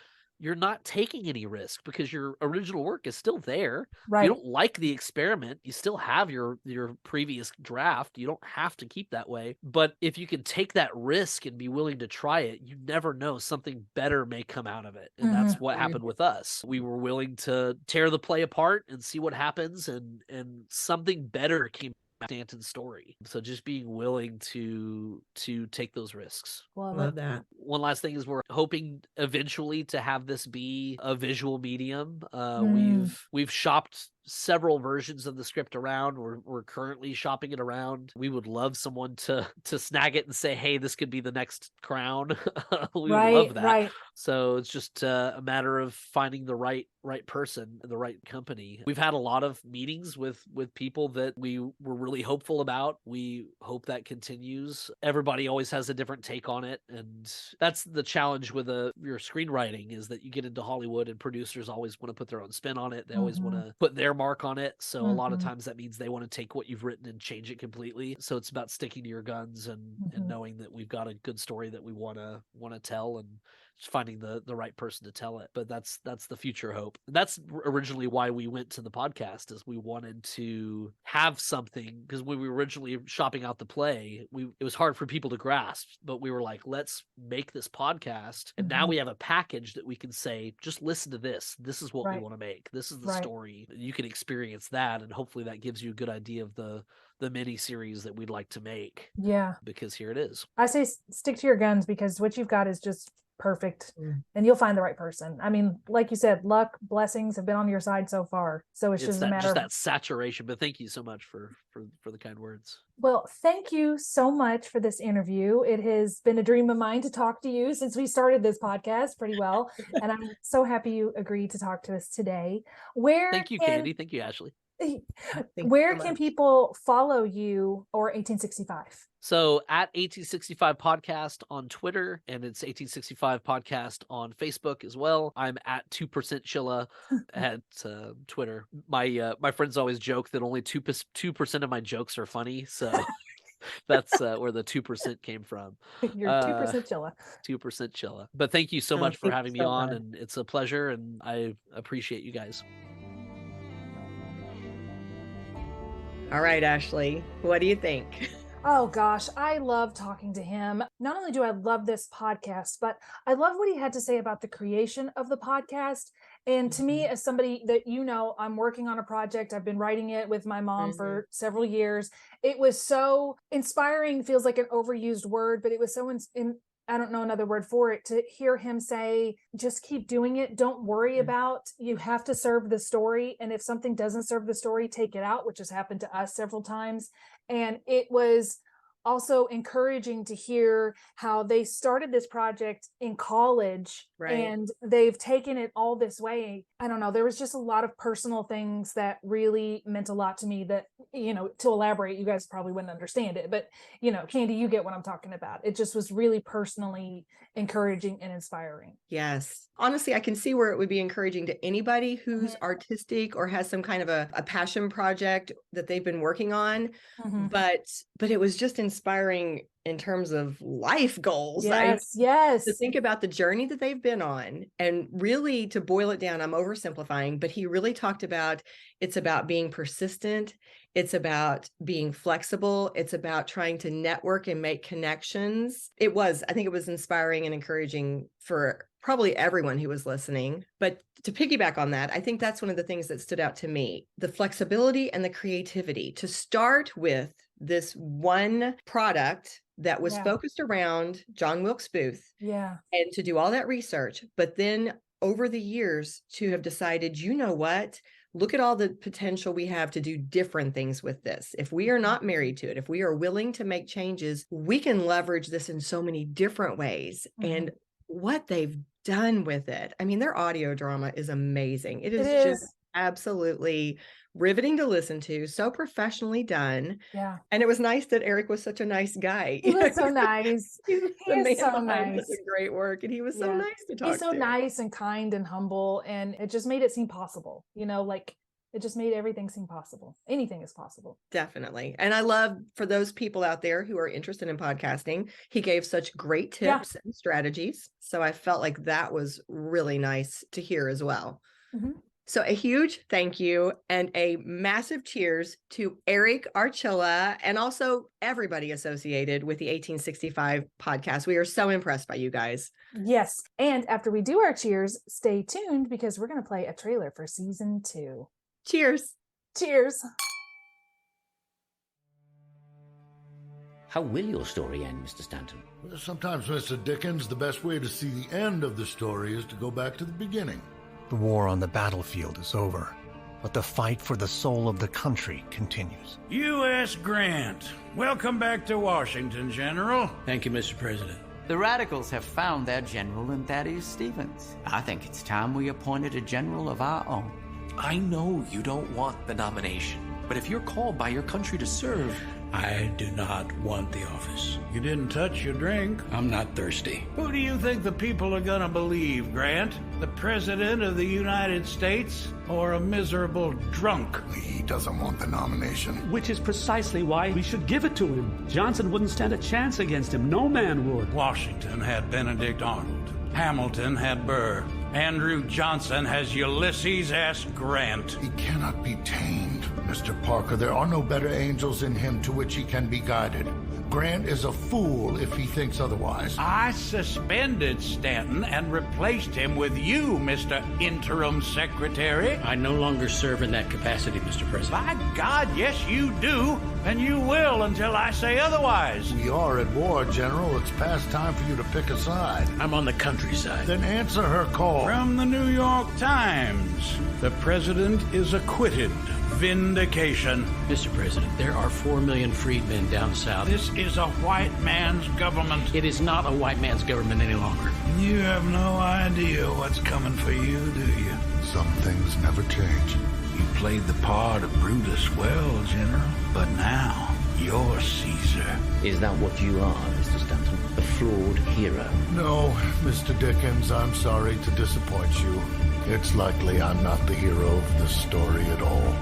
you're not taking any risk because your original work is still there. Right. You don't like the experiment, you still have your previous draft. You don't have to keep that way. But if you can take that risk and be willing to try it, you never know, something better may come out of it. And that's what happened with us. We were willing to tear the play apart and see what happens, and something better came Stanton's story. So just being willing to take those risks. Love that. One last thing is, we're hoping eventually to have this be a visual medium. We've shopped several versions of the script around. We're currently shopping it around. We would love someone to snag it and say, hey, this could be the next Crown. We would love that. Right. So it's just a matter of finding the right person, the right company. We've had a lot of meetings with people that we were really hopeful about. We hope that continues. Everybody always has a different take on it, and that's the challenge with your screenwriting, is that you get into Hollywood and producers always want to put their own spin on it. They always want to put their mark on it. So a lot of times that means they want to take what you've written and change it completely. So it's about sticking to your guns and knowing that we've got a good story that we want to tell, and just finding the right person to tell it. But that's the future hope. That's originally why we went to the podcast, is we wanted to have something, because when we were originally shopping out the play, it was hard for people to grasp, but we were like, let's make this podcast, and now we have a package that we can say, just listen to this. This is what we want to make. This is the story. You can experience that, and hopefully that gives you a good idea of the mini series that we'd like to make. Yeah, because here it is. I say stick to your guns, because what you've got is just perfect, and you'll find the right person. I mean, like you said, luck, blessings have been on your side so far. So it's just a matter of that saturation. But thank you so much for the kind words. Well, thank you so much for this interview. It has been a dream of mine to talk to you since we started this podcast pretty well. And I'm so happy you agreed to talk to us today. Thank you, Candy. Thank you, Ashley. Where can people follow you or 1865? So at 1865 Podcast on Twitter, and it's 1865 Podcast on Facebook as well. I'm at 2% Chilla at Twitter. My friends always joke that only 2% of my jokes are funny, so that's where the 2% came from. You're 2% Chilla. 2% Chilla. But thank you so much for having me on, and it's a pleasure, and I appreciate you guys. All right, Ashley, what do you think? Oh gosh, I love talking to him. Not only do I love this podcast, but I love what he had to say about the creation of the podcast. And to me, as somebody that, I'm working on a project. I've been writing it with my mom for several years. It was so inspiring, feels like an overused word, but it was so I don't know another word for it, to hear him say, just keep doing it. Don't worry about, you have to serve the story. And if something doesn't serve the story, take it out, which has happened to us several times. And it was also encouraging to hear how they started this project in college, and they've taken it all this way. I don't know. There was just a lot of personal things that really meant a lot to me that, to elaborate, you guys probably wouldn't understand it, but Candy, you get what I'm talking about. It just was really personally encouraging and inspiring. Yes. Honestly, I can see where it would be encouraging to anybody who's artistic or has some kind of a passion project that they've been working on. But it was just inspiring in terms of life goals. Yes. To think about the journey that they've been on, and really, to boil it down, I'm oversimplifying, but he really talked about, it's about being persistent. It's about being flexible. It's about trying to network and make connections. I think it was inspiring and encouraging for probably everyone who was listening. But to piggyback on that, I think that's one of the things that stood out to me, the flexibility and the creativity to start with this one product that was focused around John Wilkes Booth. And to do all that research, but then over the years to have decided, you know what? Look at all the potential we have to do different things with this. If we are not married to it, if we are willing to make changes, we can leverage this in so many different ways. And what they've done with it, I mean, their audio drama is amazing. It is just absolutely riveting to listen to, so professionally done. And it was nice that Erik was such a nice guy. He was so nice. He is so nice. Such a great work, and he was so nice to talk to. He's so nice and kind and humble, and it just made it seem possible. It just made everything seem possible. Anything is possible. Definitely. And I love, for those people out there who are interested in podcasting, he gave such great tips and strategies. So I felt like that was really nice to hear as well. So a huge thank you and a massive cheers to Erik Archilla, and also everybody associated with the 1865 podcast. We are so impressed by you guys. Yes. And after we do our cheers, stay tuned, because we're going to play a trailer for season 2. Cheers. Cheers. How will your story end, Mr. Stanton? Well, sometimes, Mr. Dickens, the best way to see the end of the story is to go back to the beginning. The war on the battlefield is over, but the fight for the soul of the country continues. U.S. Grant. Welcome back to Washington, General. Thank you, Mr. President. The Radicals have found their general in Thaddeus Stevens. I think it's time we appointed a general of our own. I know you don't want the nomination, but if you're called by your country to serve, I do not want the office. You didn't touch your drink. I'm not thirsty. Who do you think the people are gonna believe, Grant? The President of the United States or a miserable drunk? He doesn't want the nomination. Which is precisely why we should give it to him. Johnson wouldn't stand a chance against him. No man would. Washington had Benedict Arnold. Hamilton had Burr. Andrew Johnson has Ulysses S. Grant. He cannot be tamed, Mr. Parker. There are no better angels in him to which he can be guided. Grant is a fool if he thinks otherwise. I suspended Stanton and replaced him with you, Mr. Interim Secretary. I no longer serve in that capacity, Mr. President. By God, yes you do, and you will until I say otherwise. We are at war, General. It's past time for you to pick a side. I'm on the countryside. Then answer her call. From the New York Times, the President is acquitted. Vindication. Mr. President, there are 4 million freedmen down south. This is a white man's government. It is not a white man's government any longer. You have no idea what's coming for you, do you? Some things never change. You played the part of Brutus well, General, but now you're Caesar. Is that what you are, Mr. Stanton? A flawed hero? No, Mr. Dickens, I'm sorry to disappoint you. It's likely I'm not the hero of this story at all.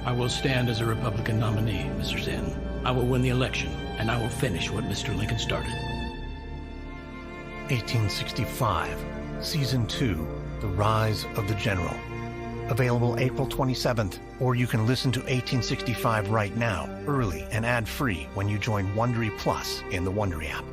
I will stand as a Republican nominee, Mr. Stanton. I will win the election, and I will finish what Mr. Lincoln started. 1865, Season 2, The Rise of the General. Available April 27th, or you can listen to 1865 right now, early and ad-free when you join Wondery Plus in the Wondery app.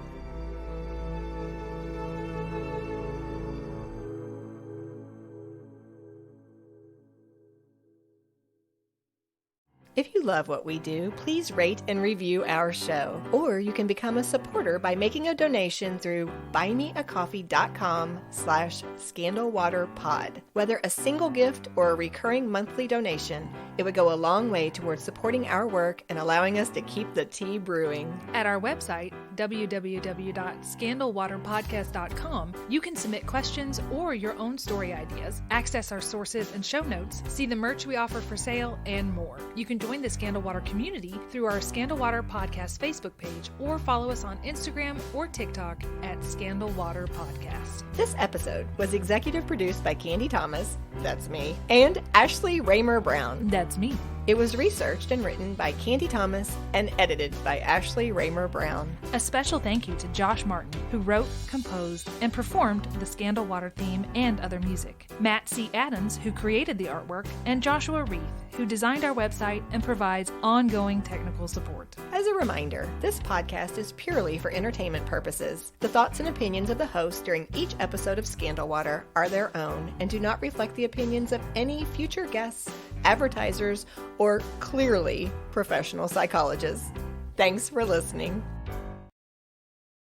If you love what we do, please rate and review our show. Or you can become a supporter by making a donation through buymeacoffee.com/scandalwaterpod. Whether a single gift or a recurring monthly donation, it would go a long way towards supporting our work and allowing us to keep the tea brewing. At our website, www.scandalwaterpodcast.com, you can submit questions or your own story ideas, access our sources and show notes, see the merch we offer for sale, and more. You can join the Scandal Water community through our Scandal Water Podcast Facebook page or follow us on Instagram or TikTok at Scandal Water Podcast. This episode was executive produced by Candy Thomas, that's me, and Ashley Raymer Brown, that's me. It was researched and written by Candy Thomas and edited by Ashley Raymer Brown. A special thank you to Josh Martin, who wrote, composed, and performed the Scandal Water theme and other music. Matt C. Adams, who created the artwork, and Joshua Reith, who designed our website and provides ongoing technical support. As a reminder, this podcast is purely for entertainment purposes. The thoughts and opinions of the host during each episode of Scandal Water are their own and do not reflect the opinions of any future guests, advertisers, or clearly professional psychologists. Thanks for listening.